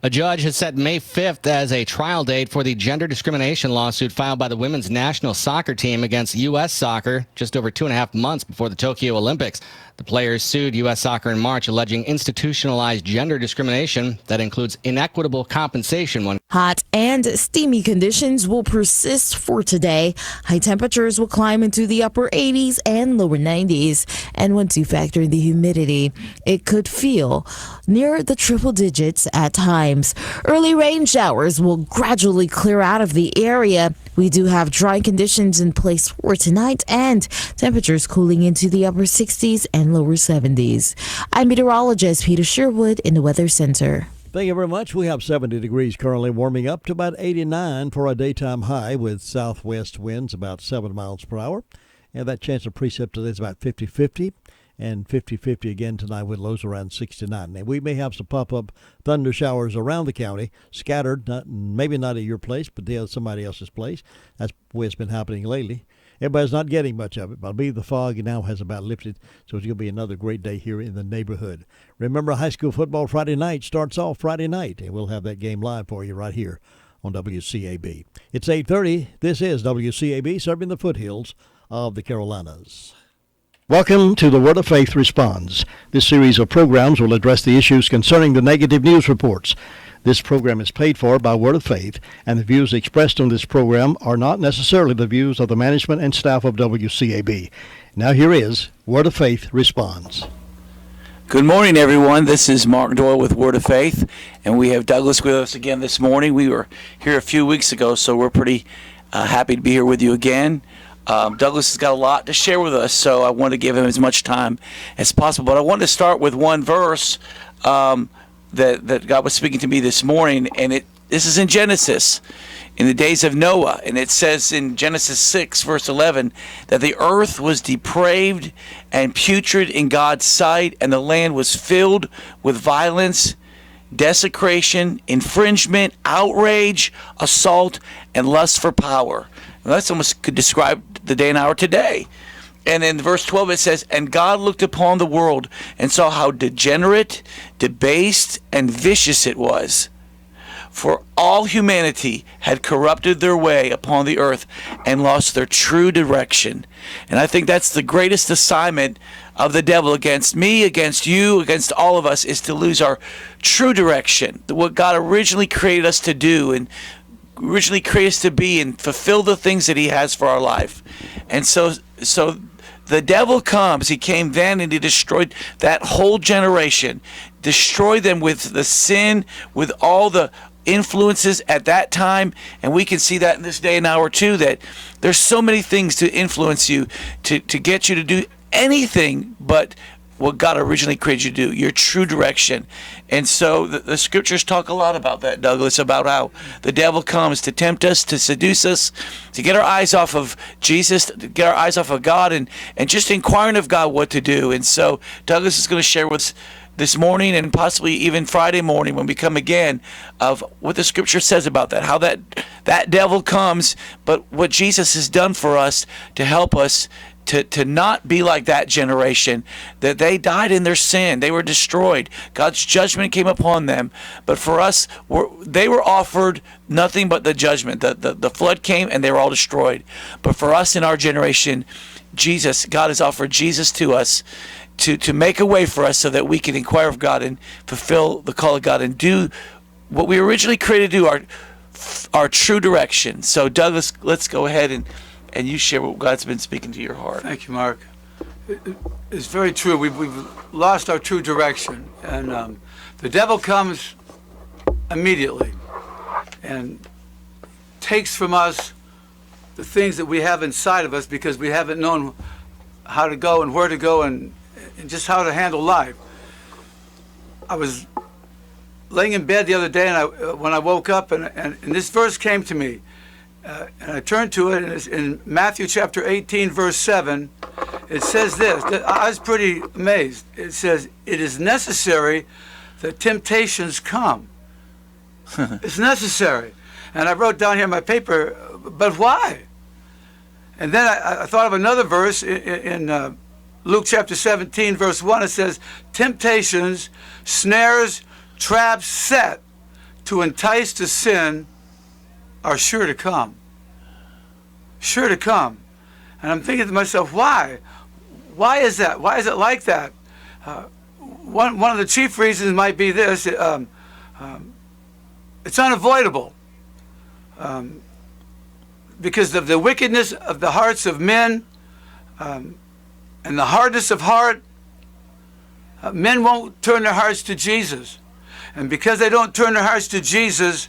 A judge has set May 5th as a trial date for the gender discrimination lawsuit filed by the women's national soccer team against U.S. Soccer just over 2.5 months before the Tokyo Olympics. The players sued U.S. Soccer in March, alleging institutionalized gender discrimination that includes inequitable compensation when hot and steamy conditions will persist for today. High temperatures will climb into the upper 80s and lower 90s. And once you factor in the humidity, it could feel near the triple digits at times. Early rain showers will gradually clear out of the area. We do have dry conditions in place for tonight and temperatures cooling into the upper 60s and lower 70s. I'm meteorologist Peter Sherwood in the Weather Center. Thank you very much. We have 70 degrees currently, warming up to about 89 for a daytime high with southwest winds about 7 miles per hour. And that chance of precip today is about 50-50. And 50-50 again tonight with lows around 69. And we may have some pop-up thunder showers around the county, scattered, maybe not at your place, but at somebody else's place. That's the way it's been happening lately. Everybody's not getting much of it, but I believe the fog now has about lifted, so it's going to be another great day here in the neighborhood. Remember, high school football Friday night starts off Friday night, and we'll have that game live for you right here on WCAB. It's 8:30. This is WCAB, serving the foothills of the Carolinas. Welcome to the Word of Faith Responds. This series of programs will address the issues concerning the negative news reports. This program is paid for by Word of Faith, and the views expressed on this program are not necessarily the views of the management and staff of WCAB. Now here is Word of Faith Responds. Good morning, everyone. This is Mark Doyle with Word of Faith, and we have Douglas with us again this morning. We were here a few weeks ago, so we're pretty happy to be here with you again. Douglas has got a lot to share with us, so I want to give him as much time as possible. But I want to start with one verse that God was speaking to me this morning, and this is in Genesis, in the days of Noah, and it says in Genesis 6, verse 11, that the earth was depraved and putrid in God's sight, and the land was filled with violence, desecration, infringement, outrage, assault, and lust for power. And that's almost could describe the day and hour today. And in verse 12 it says, and God looked upon the world and saw how degenerate, debased, and vicious it was. For all humanity had corrupted their way upon the earth and lost their true direction. And I think that's the greatest assignment of the devil against me, against you, against all of us, is to lose our true direction, what God originally created us to do and originally created us to be, and fulfill the things that he has for our life. And so the devil comes, he came then and he destroyed that whole generation, destroyed them with the sin, with all the influences at that time. And we can see that in this day and hour too, that there's so many things to influence you, to get you to do anything but what God originally created you to do, your true direction. And so the scriptures talk a lot about that, Douglas, about how the devil comes to tempt us, to seduce us, to get our eyes off of Jesus, to get our eyes off of God, and just inquiring of God what to do. And so Douglas is going to share with us this morning and possibly even Friday morning when we come again of what the scripture says about that, how that devil comes, but what Jesus has done for us to help us to not be like that generation, that they died in their sin. They were destroyed. God's judgment came upon them. But for us, they were offered nothing but the judgment. The flood came and they were all destroyed. But for us in our generation, God has offered Jesus to us to make a way for us so that we can inquire of God and fulfill the call of God and do what we originally created to do, our true direction. So Douglas, let's go ahead and you share what God's been speaking to your heart. Thank you, Mark. It's very true. We've lost our true direction, and the devil comes immediately and takes from us the things that we have inside of us because we haven't known how to go and where to go and just how to handle life. I was laying in bed the other day, and when I woke up, and this verse came to me. And I turned to it, and it's in Matthew chapter 18, verse 7. It says this. I was pretty amazed. It says, it is necessary that temptations come. It's necessary. And I wrote down here in my paper, but why? And then I thought of another verse in Luke chapter 17, verse 1. It says, temptations, snares, traps set to entice to sin are sure to come. Sure to come. And I'm thinking to myself, why? Why is that? Why is it like that? One of the chief reasons might be this. It's unavoidable. Because of the wickedness of the hearts of men and the hardness of heart, men won't turn their hearts to Jesus. And because they don't turn their hearts to Jesus,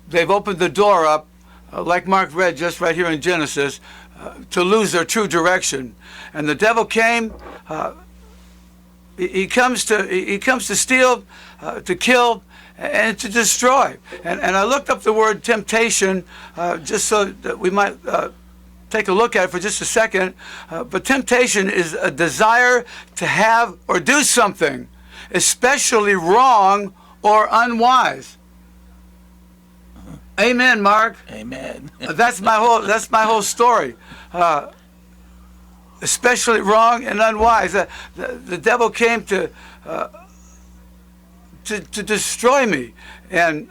they've opened the door up, like Mark read just right here in Genesis, to lose their true direction. And the devil came. He comes to steal, to kill, and to destroy. And I looked up the word temptation just so that we might take a look at it for just a second. But temptation is a desire to have or do something, especially wrong or unwise. Amen, Mark. Amen. That's my whole story. Especially wrong and unwise. The devil came to destroy me, and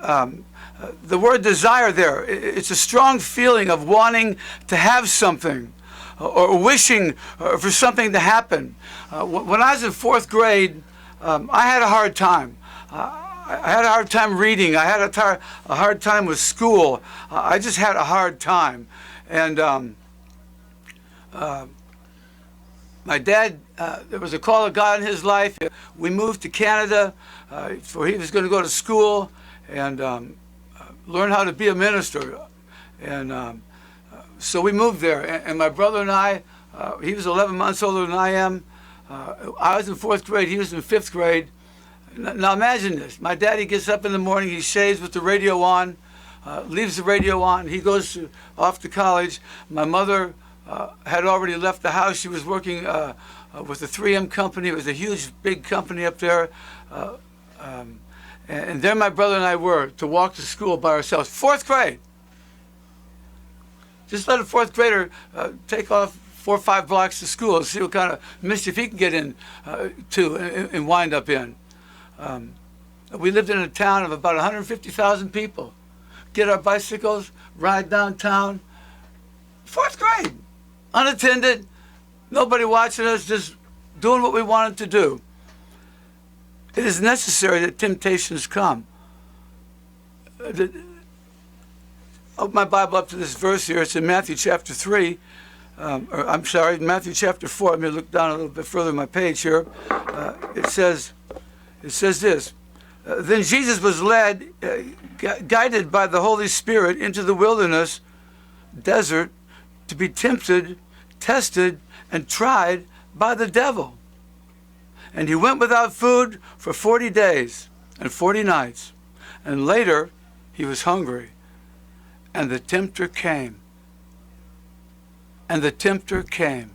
the word desire there, it's a strong feeling of wanting to have something or wishing for something to happen. When I was in 4th grade, I had a hard time. I had a hard time reading. I had a hard time with school. I just had a hard time. And my dad, there was a call of God in his life. We moved to Canada, for he was going to go to school and learn how to be a minister. And so we moved there. And my brother and I, he was 11 months older than I am. I was in 4th grade. He was in 5th grade. Now imagine this. My daddy gets up in the morning, he shaves with the radio on, leaves the radio on, he goes off to college. My mother had already left the house. She was working with the 3M company. It was a huge, big company up there. And there my brother and I were to walk to school by ourselves. 4th grade. Just let a 4th grader take off 4 or 5 blocks to school and see what kind of mischief he can get in to and wind up in. We lived in a town of about 150,000 people. Get our bicycles, ride downtown. 4th grade, unattended, nobody watching us, just doing what we wanted to do. It is necessary that temptations come. Open my Bible up to this verse here. It's in Matthew chapter 3. Matthew chapter 4. Let me look down a little bit further on my page here. It says this. Then Jesus was led, guided by the Holy Spirit, into the wilderness, desert, to be tempted, tested, and tried by the devil. And he went without food for 40 days and 40 nights. And later, he was hungry. And the tempter came. And the tempter came.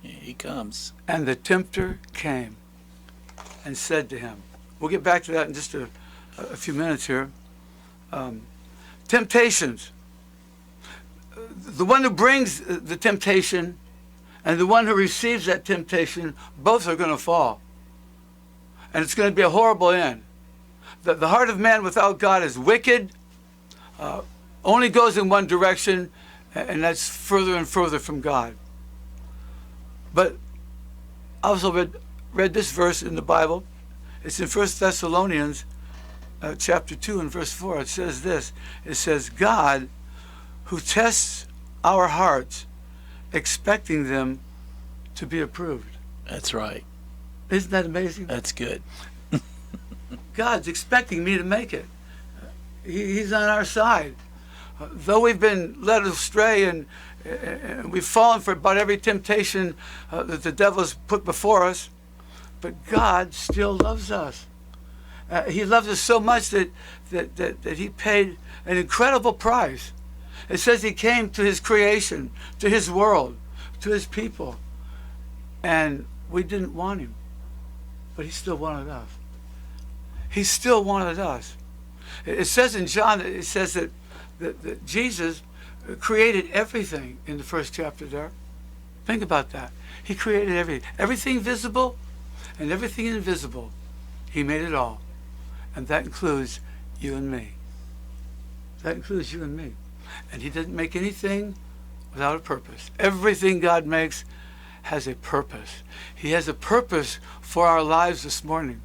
He comes. And the tempter came and said to him, we'll get back to that in just a few minutes here. Temptations. The one who brings the temptation and the one who receives that temptation, both are going to fall. And it's going to be a horrible end. The heart of man without God is wicked, only goes in one direction, and that's further and further from God. But I also read this verse in the Bible. It's in 1 Thessalonians chapter 2 and verse 4. It says this. It says, God, who tests our hearts, expecting them to be approved. That's right. Isn't that amazing? That's good. God's expecting me to make it. He's on our side. Though we've been led astray and we've fallen for about every temptation that the devil has put before us, but God still loves us. He loves us so much that he paid an incredible price. It says he came to his creation, to his world, to his people, and we didn't want him, but he still wanted us. He still wanted us. It says in John, it says that Jesus created everything in the first chapter there. Think about that. He created everything. Everything visible and everything invisible. He made it all. And that includes you and me. That includes you and me. And he didn't make anything without a purpose. Everything God makes has a purpose. He has a purpose for our lives this morning.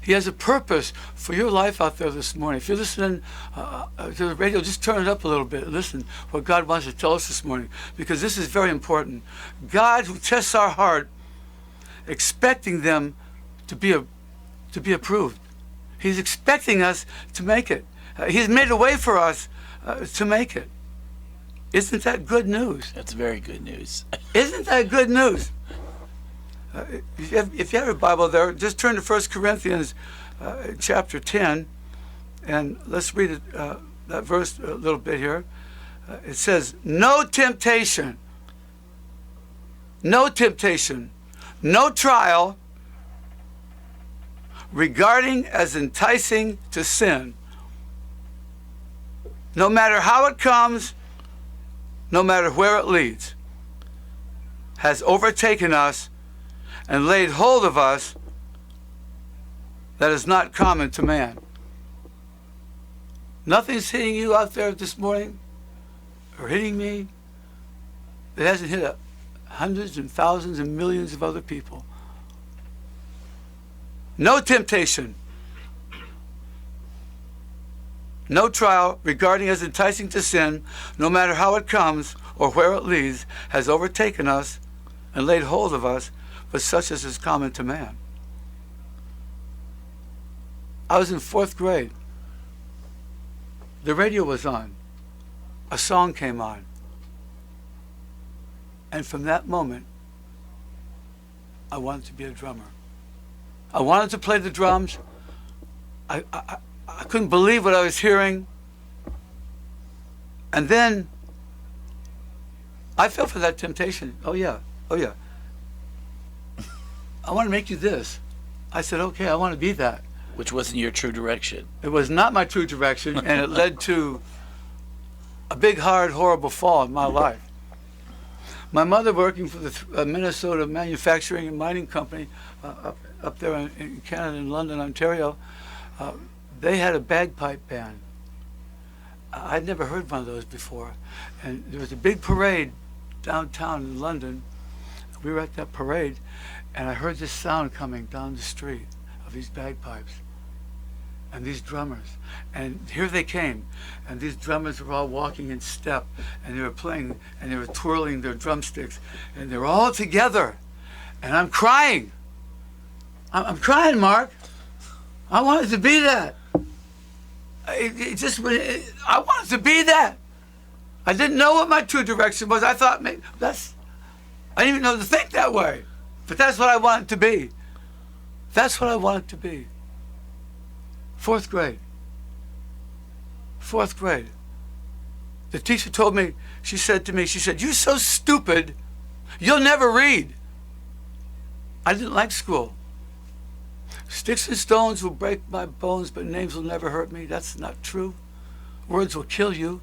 He has a purpose for your life out there this morning. If you're listening to the radio, just turn it up a little bit. Listen what God wants to tell us this morning, because this is very important. God, who tests our heart, expecting them to be approved. He's expecting us to make it. He's made a way for us to make it. Isn't that good news? That's very good news. Isn't that good news? If you have a Bible there, just turn to 1 Corinthians chapter 10, and let's read it, that verse a little bit here. It says, no temptation, no trial regarding as enticing to sin, no matter how it comes, no matter where it leads, has overtaken us and laid hold of us that is not common to man. Nothing's hitting you out there this morning or hitting me that hasn't hit hundreds and thousands and millions of other people. No temptation, no trial regarding as enticing to sin, no matter how it comes or where it leads, has overtaken us and laid hold of us, but such as is common to man. I was in 4th grade. The radio was on. A song came on. And from that moment, I wanted to be a drummer. I wanted to play the drums. I couldn't believe what I was hearing. And then I fell for that temptation. Oh yeah. I want to make you this. I said, okay, I want to be that. Which wasn't your true direction. It was not my true direction, and it led to a big, hard, horrible fall in my life. My mother, working for the Minnesota Manufacturing and Mining Company up there in Canada, in London, Ontario, they had a bagpipe band. I'd never heard one of those before. And there was a big parade downtown in London. We were at that parade, and I heard this sound coming down the street of these bagpipes and these drummers. And here they came, and these drummers were all walking in step, and they were playing, and they were twirling their drumsticks, and they were all together. And I'm crying. I'm crying, Mark. I wanted to be that. I wanted to be that. I didn't know what my true direction was. I thought maybe I didn't even know to think that way. But that's what I wanted to be. That's what I wanted to be. Fourth grade. The teacher told me, she said, "You're so stupid, you'll never read." I didn't like school. Sticks and stones will break my bones, but names will never hurt me. That's not true. Words will kill you.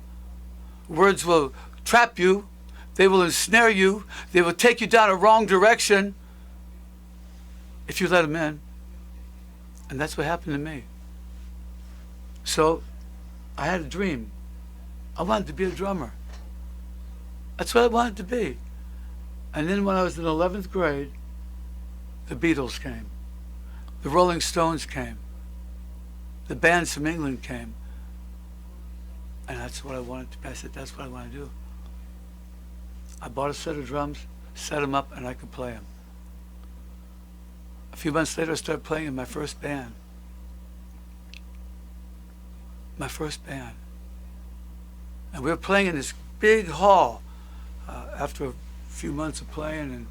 Words will trap you. They will ensnare you. They will take you down a wrong direction if you let them in. And that's what happened to me. So I had a dream. I wanted to be a drummer. That's what I wanted to be. And then when I was in 11th grade, the Beatles came. The Rolling Stones came. The bands from England came. And that's what I wanted to be. I said, that's what I want to do. I bought a set of drums, set them up, and I could play them. A few months later, I started playing in my first band. And we were playing in this big hall after a few months of playing, and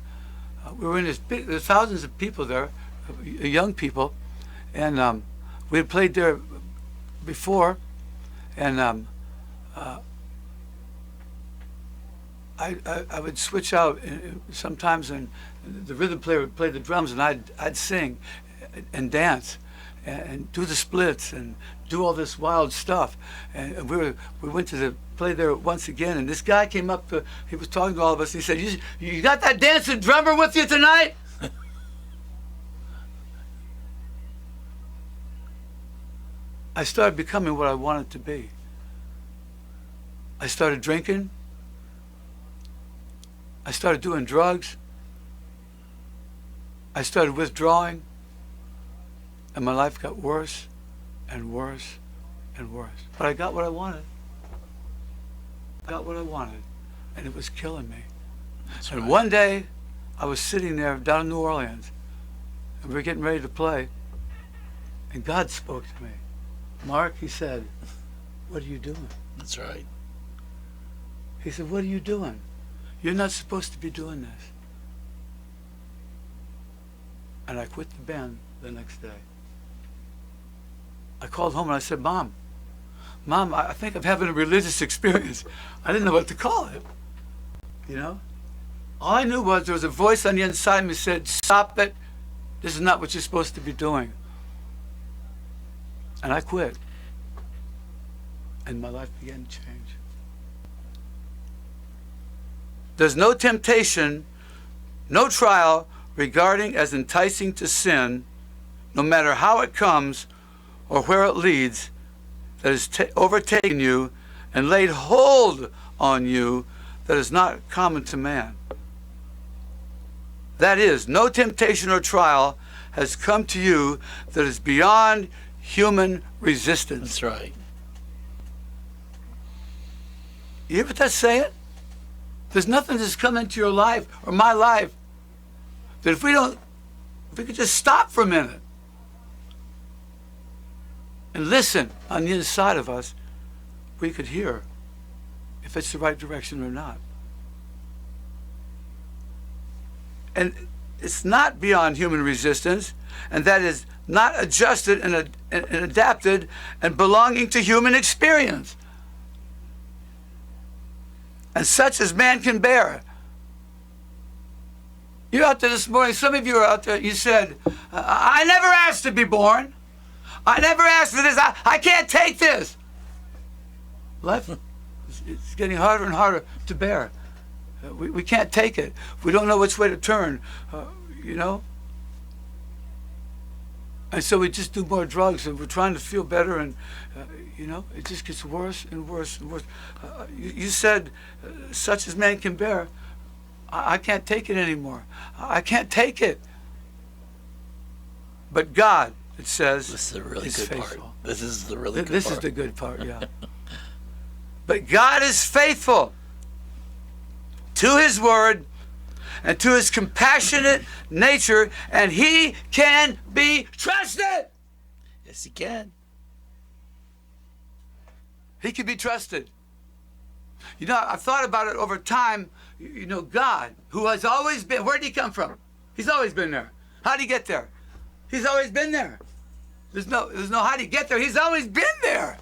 we were in this big, there's thousands of people there, young people, and we had played there before, and I would switch out sometimes, and the rhythm player would play the drums, and I'd sing and dance and do the splits and do all this wild stuff. And we went to play there once again, and this guy came up, he was talking to all of us, and he said, you got that dancing drummer with you tonight? I started becoming what I wanted to be. I started drinking. I started doing drugs. I started withdrawing. And my life got worse and worse and worse. But I got what I wanted. And it was killing me. And one day, I was sitting there down in New Orleans, and we were getting ready to play, and God spoke to me. Mark, he said, what are you doing? That's right. He said, what are you doing? You're not supposed to be doing this. And I quit the band the next day. I called home and I said, Mom, I think I'm having a religious experience. I didn't know what to call it. You know? All I knew was there was a voice on the inside of me that said, stop it. This is not what you're supposed to be doing. And I quit. And my life began to change. There's no temptation, no trial regarding as enticing to sin, no matter how it comes or where it leads, that has overtaken you and laid hold on you, that is not common to man. That is, no temptation or trial has come to you that is beyond human resistance. That's right. You hear what that's saying? There's nothing that's come into your life or my life that if we could just stop for a minute and listen on the inside of us, we could hear if it's the right direction or not. And it's not beyond human resistance, and that is not adjusted and adapted and belonging to human experience, and such as man can bear. You're out there this morning, some of you are out there, you said, I never asked to be born. I never asked for this. I can't take this. Life is getting harder and harder to bear. We can't take it. We don't know which way to turn, you know? And so we just do more drugs, and we're trying to feel better, and, you know, it just gets worse and worse and worse. You said, such as man can bear. I can't take it anymore. I can't take it. But God, it says, This is the really is good faithful. part. This is the really good This part. is the good part, yeah. But God is faithful to his word and to his compassionate nature, and he can be trusted. Yes, he can. He can be trusted. You know, I've thought about it over time. You know, God, who has always been, where did he come from? He's always been there. How did he get there? He's always been there. There's no how did he get there? He's always been there.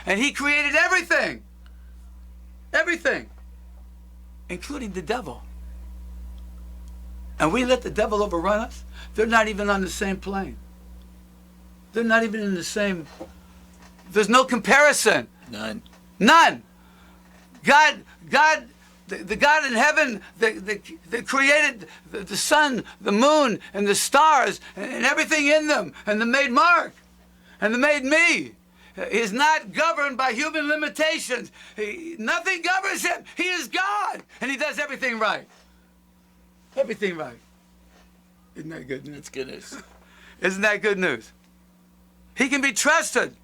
And he created everything. Everything. Including the devil. And we let the devil overrun us. They're not even on the same plane. They're not even in the same, there's no comparison. None. None. God, the God in heaven that created the sun, the moon, and the stars, and everything in them, and that made Mark, and that made me, is not governed by human limitations. Nothing governs him. He is God, and he does everything right. Everything right. Isn't that good news? It's good news. Isn't that good news? He can be trusted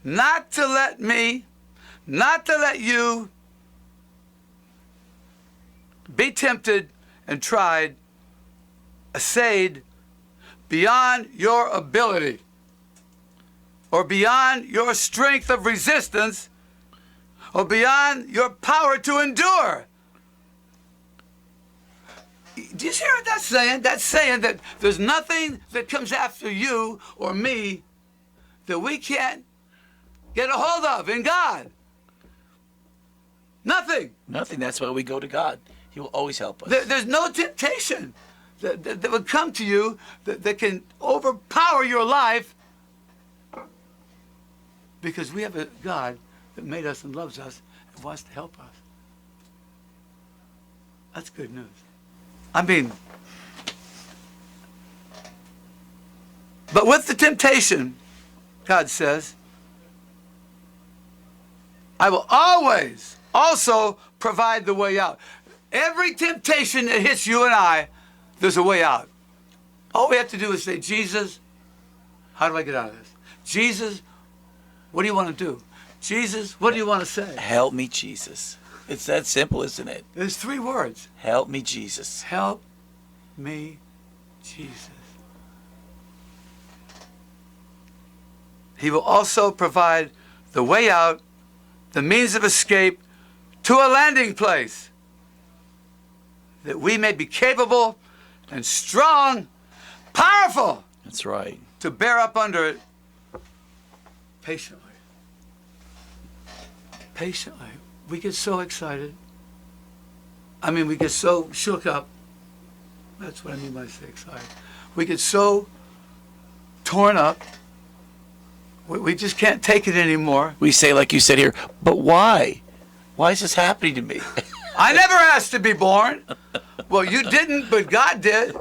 not to let me, not to let you be tempted and tried, assayed beyond your ability or beyond your strength of resistance or beyond your power to endure. Do you hear what that's saying? That's saying that there's nothing that comes after you or me that we can't get a hold of in God. Nothing. Nothing. That's why we go to God. He will always help us. There's no temptation that would come to you that can overpower your life, because we have a God that made us and loves us and wants to help us. That's good news. I mean, but with the temptation, God says, I will always also provide the way out. Every temptation that hits you and I, there's a way out. All we have to do is say, Jesus, how do I get out of this? Jesus, what do you want to do? Jesus, what do you want to say? Help me, Jesus. It's that simple, isn't it? There's 3 words. Help me, Jesus. Help me, Jesus. He will also provide the way out, the means of escape to a landing place, that we may be capable and strong, powerful. That's right. To bear up under it patiently. Patiently. We get so excited. I mean, we get so shook up. That's what I mean by say excited. We get so torn up. We just can't take it anymore. We say, like you said here, but why? Why is this happening to me? I never asked to be born. Well, you didn't, but God did.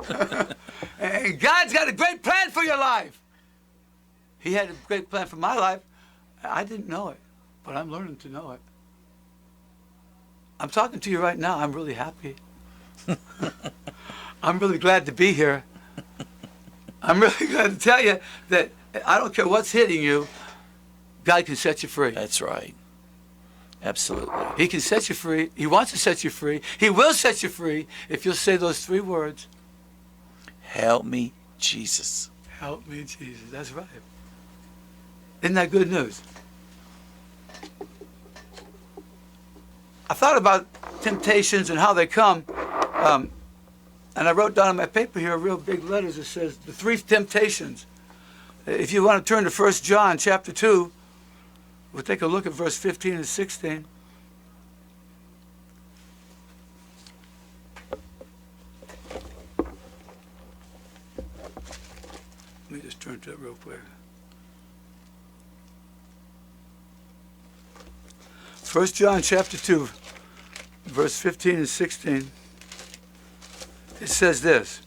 And God's got a great plan for your life. He had a great plan for my life. I didn't know it, but I'm learning to know it. I'm talking to you right now. I'm really happy. I'm really glad to be here. I'm really glad to tell you that I don't care what's hitting you, God can set you free. That's right. Absolutely. He can set you free. He wants to set you free. He will set you free if you'll say those 3 words. Help me, Jesus. Help me, Jesus. That's right. Isn't that good news? I thought about temptations and how they come. And I wrote down on my paper here, real big letters, it says, the three temptations. If you want to turn to 1 John chapter 2, we'll take a look at verse 15 and 16. Let me just turn to it real quick. 1 John chapter 2, verse 15 and 16. It says this: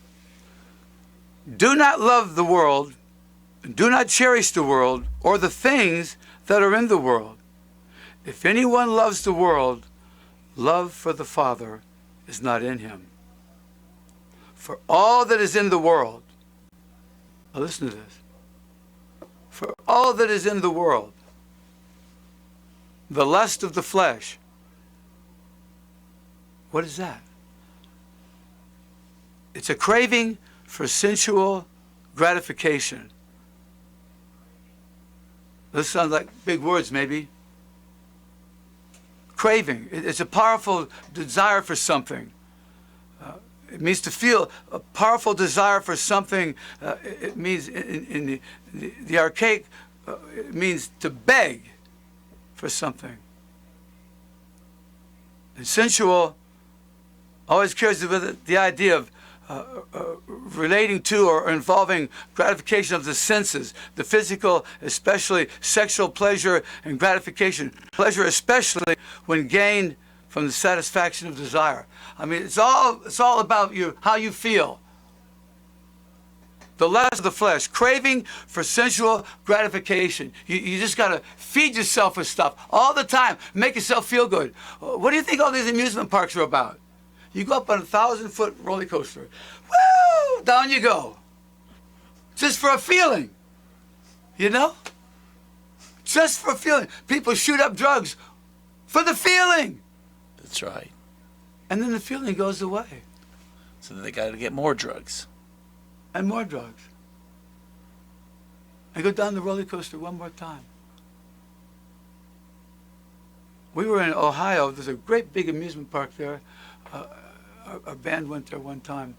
do not love the world, do not cherish the world or the things that are in the world. If anyone loves the world, love for the Father is not in him. For all that is in the world, now listen to this, for all that is in the world, the lust of the flesh. What is that? It's a craving for sensual gratification. Those sound like big words, maybe. Craving. It's a powerful desire for something. It means to feel a powerful desire for something. It means, in the archaic, it means to beg for something. And sensual always carries with it the idea of relating to or involving gratification of the senses, the physical, especially sexual pleasure and gratification. Pleasure especially when gained from the satisfaction of desire. I mean, it's all about how you feel. The lust of the flesh, craving for sensual gratification. You just got to feed yourself with stuff all the time, make yourself feel good. What do you think all these amusement parks are about? You go up on a 1,000-foot roller coaster. Woo! Down you go. Just for a feeling. You know? Just for a feeling. People shoot up drugs for the feeling. That's right. And then the feeling goes away. So then they got to get more drugs. And more drugs. And go down the roller coaster one more time. We were in Ohio. There's a great big amusement park there. Our band went there one time,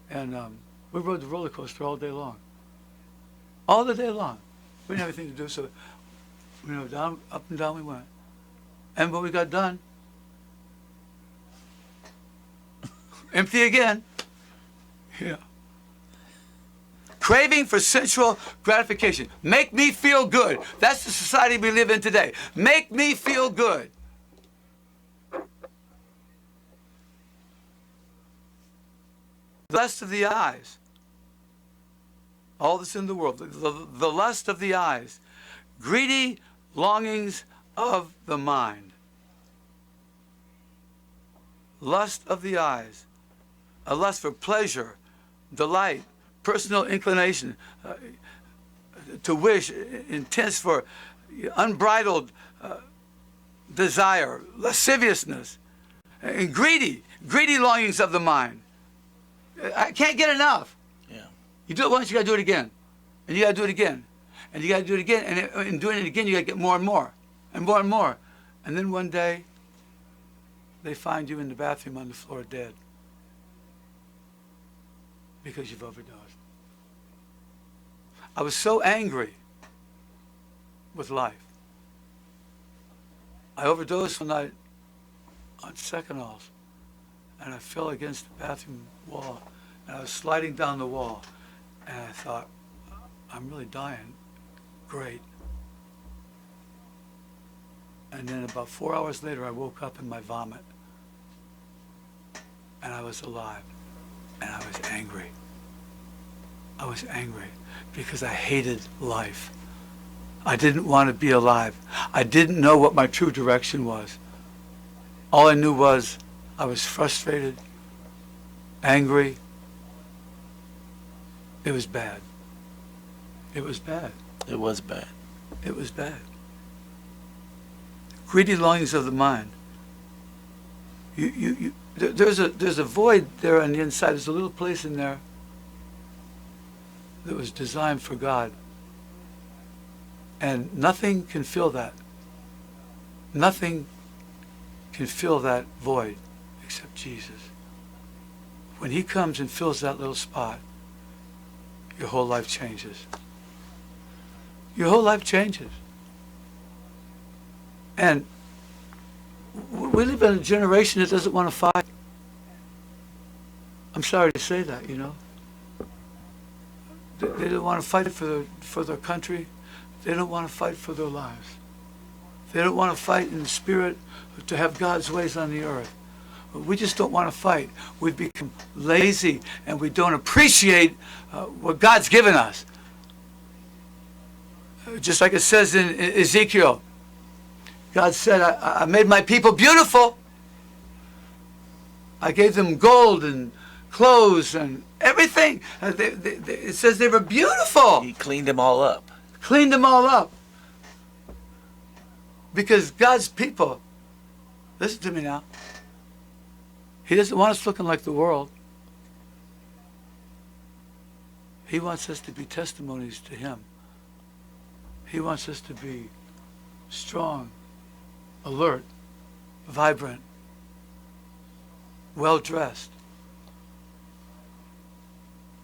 and we rode the roller coaster all day long. All the day long. We didn't have anything to do, so down, up and down we went. And when we got done, empty again. Yeah. Craving for sensual gratification. Make me feel good. That's the society we live in today. Make me feel good. The lust of the eyes. All that's in the world. The lust of the eyes. Greedy longings of the mind. Lust of the eyes. A lust for pleasure, delight, personal inclination, to wish, intense for unbridled desire, lasciviousness, and greedy longings of the mind. I can't get enough. Yeah. You do it once, you got to do it again. And you got to do it again. And you got to do it again. And in doing it again, you got to get more and more. And more and more. And then one day, they find you in the bathroom on the floor dead. Because you've overdosed. I was so angry with life. I overdosed one night on Seconals, and I fell against the bathroom wall, and I was sliding down the wall, and I thought, I'm really dying. Great. And then about 4 hours later, I woke up in my vomit, and I was alive, and I was angry. I was angry because I hated life. I didn't want to be alive. I didn't know what my true direction was. All I knew was I was frustrated, angry. It was bad. It was bad. It was bad. It was bad. Greedy longings of the mind. There's a void there on the inside. There's a little place in there that was designed for God. And nothing can fill that. Nothing can fill that void except Jesus. when he comes and fills that little spot, your whole life changes. Your whole life changes. And we live in a generation that doesn't want to fight. I'm sorry to say that, you know. They don't want to fight for their country. They don't want to fight for their lives. They don't want to fight in the spirit to have God's ways on the earth. We just don't want to fight. We've become lazy and we don't appreciate what God's given us. Just like it says in Ezekiel, God said, I made my people beautiful. I gave them gold and clothes and everything. It says they were beautiful. He cleaned them all up. Cleaned them all up. Because God's people, listen to me now, He doesn't want us looking like the world. He wants us to be testimonies to Him. He wants us to be strong, alert, vibrant, well-dressed,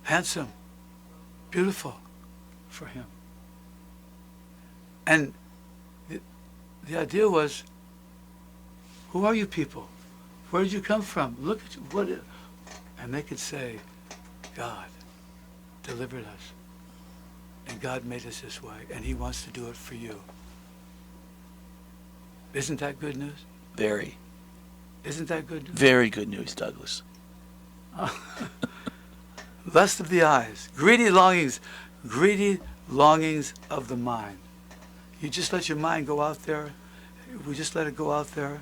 handsome, beautiful for Him. And the idea was, who are you people? Where did you come from? Look at you. And they could say, God delivered us. And God made us this way. And He wants to do it for you. Isn't that good news? Very. Isn't that good news? Very good news, Douglas. Lust of the eyes, greedy longings of the mind. You just let your mind go out there. We just let it go out there.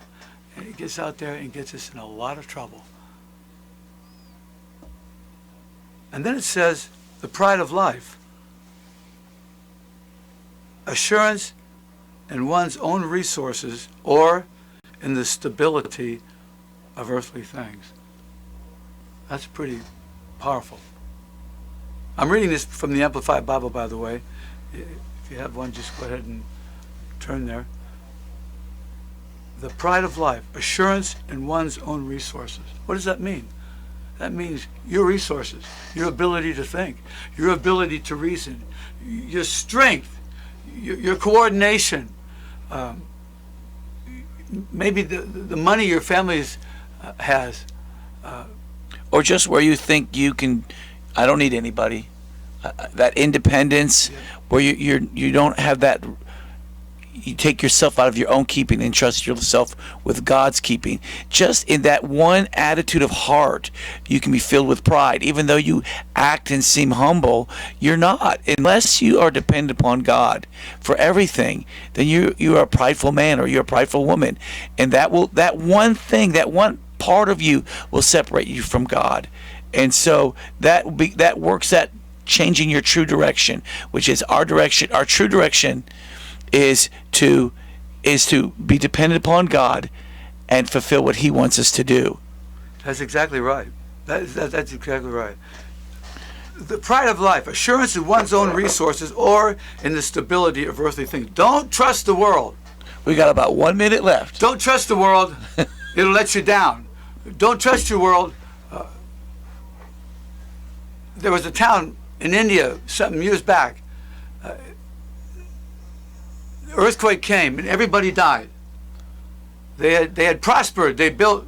And it gets out there and gets us in a lot of trouble. And then it says, the pride of life. Assurance in one's own resources or in the stability of earthly things. That's pretty powerful. I'm reading this from the Amplified Bible, by the way. If you have one, just go ahead and turn there. The pride of life, assurance in one's own resources. What does that mean? That means your resources, your ability to think, your ability to reason, your strength, your coordination, maybe the money your family has. Or just where you think you can, I don't need anybody. That independence, where you don't have that. You take yourself out of your own keeping and trust yourself with God's keeping. Just in that one attitude of heart, you can be filled with pride. Even though you act and seem humble, you're not. Unless you are dependent upon God for everything, then you are a prideful man or you're a prideful woman. And that one thing, that one part of you will separate you from God. And so that works at changing your true direction, which is our direction. Our true direction is to be dependent upon God and fulfill what He wants us to do. That's exactly right. That's exactly right. The pride of life, assurance in one's own resources or in the stability of earthly things. Don't trust the world. We got about 1 minute left. Don't trust the world. It'll let you down. Don't trust your world. There was a town in India some years back. Earthquake came and everybody died. They had prospered. They built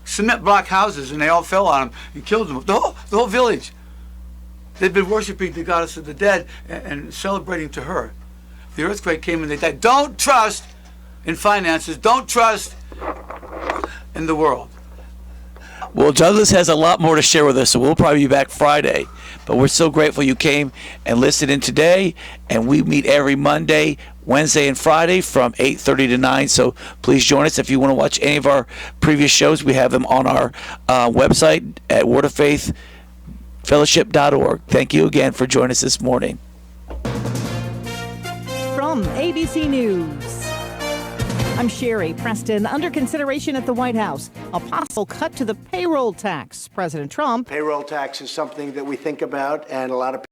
cement block houses and they all fell on them and killed them. The whole village. They'd been worshiping the goddess of the dead and celebrating to her. The earthquake came and they died. Don't trust in finances. Don't trust in the world. Well, Douglas has a lot more to share with us, so we'll probably be back Friday. But we're so grateful you came and listened in today. And we meet every Monday, Wednesday, and Friday from 8:30 to 9. So please join us. If you want to watch any of our previous shows, we have them on our website at wordoffaithfellowship.org. Thank you again for joining us this morning. From ABC News, I'm Sherry Preston. Under consideration at the White House, a possible cut to the payroll tax. President Trump. Payroll tax is something that we think about, and a lot of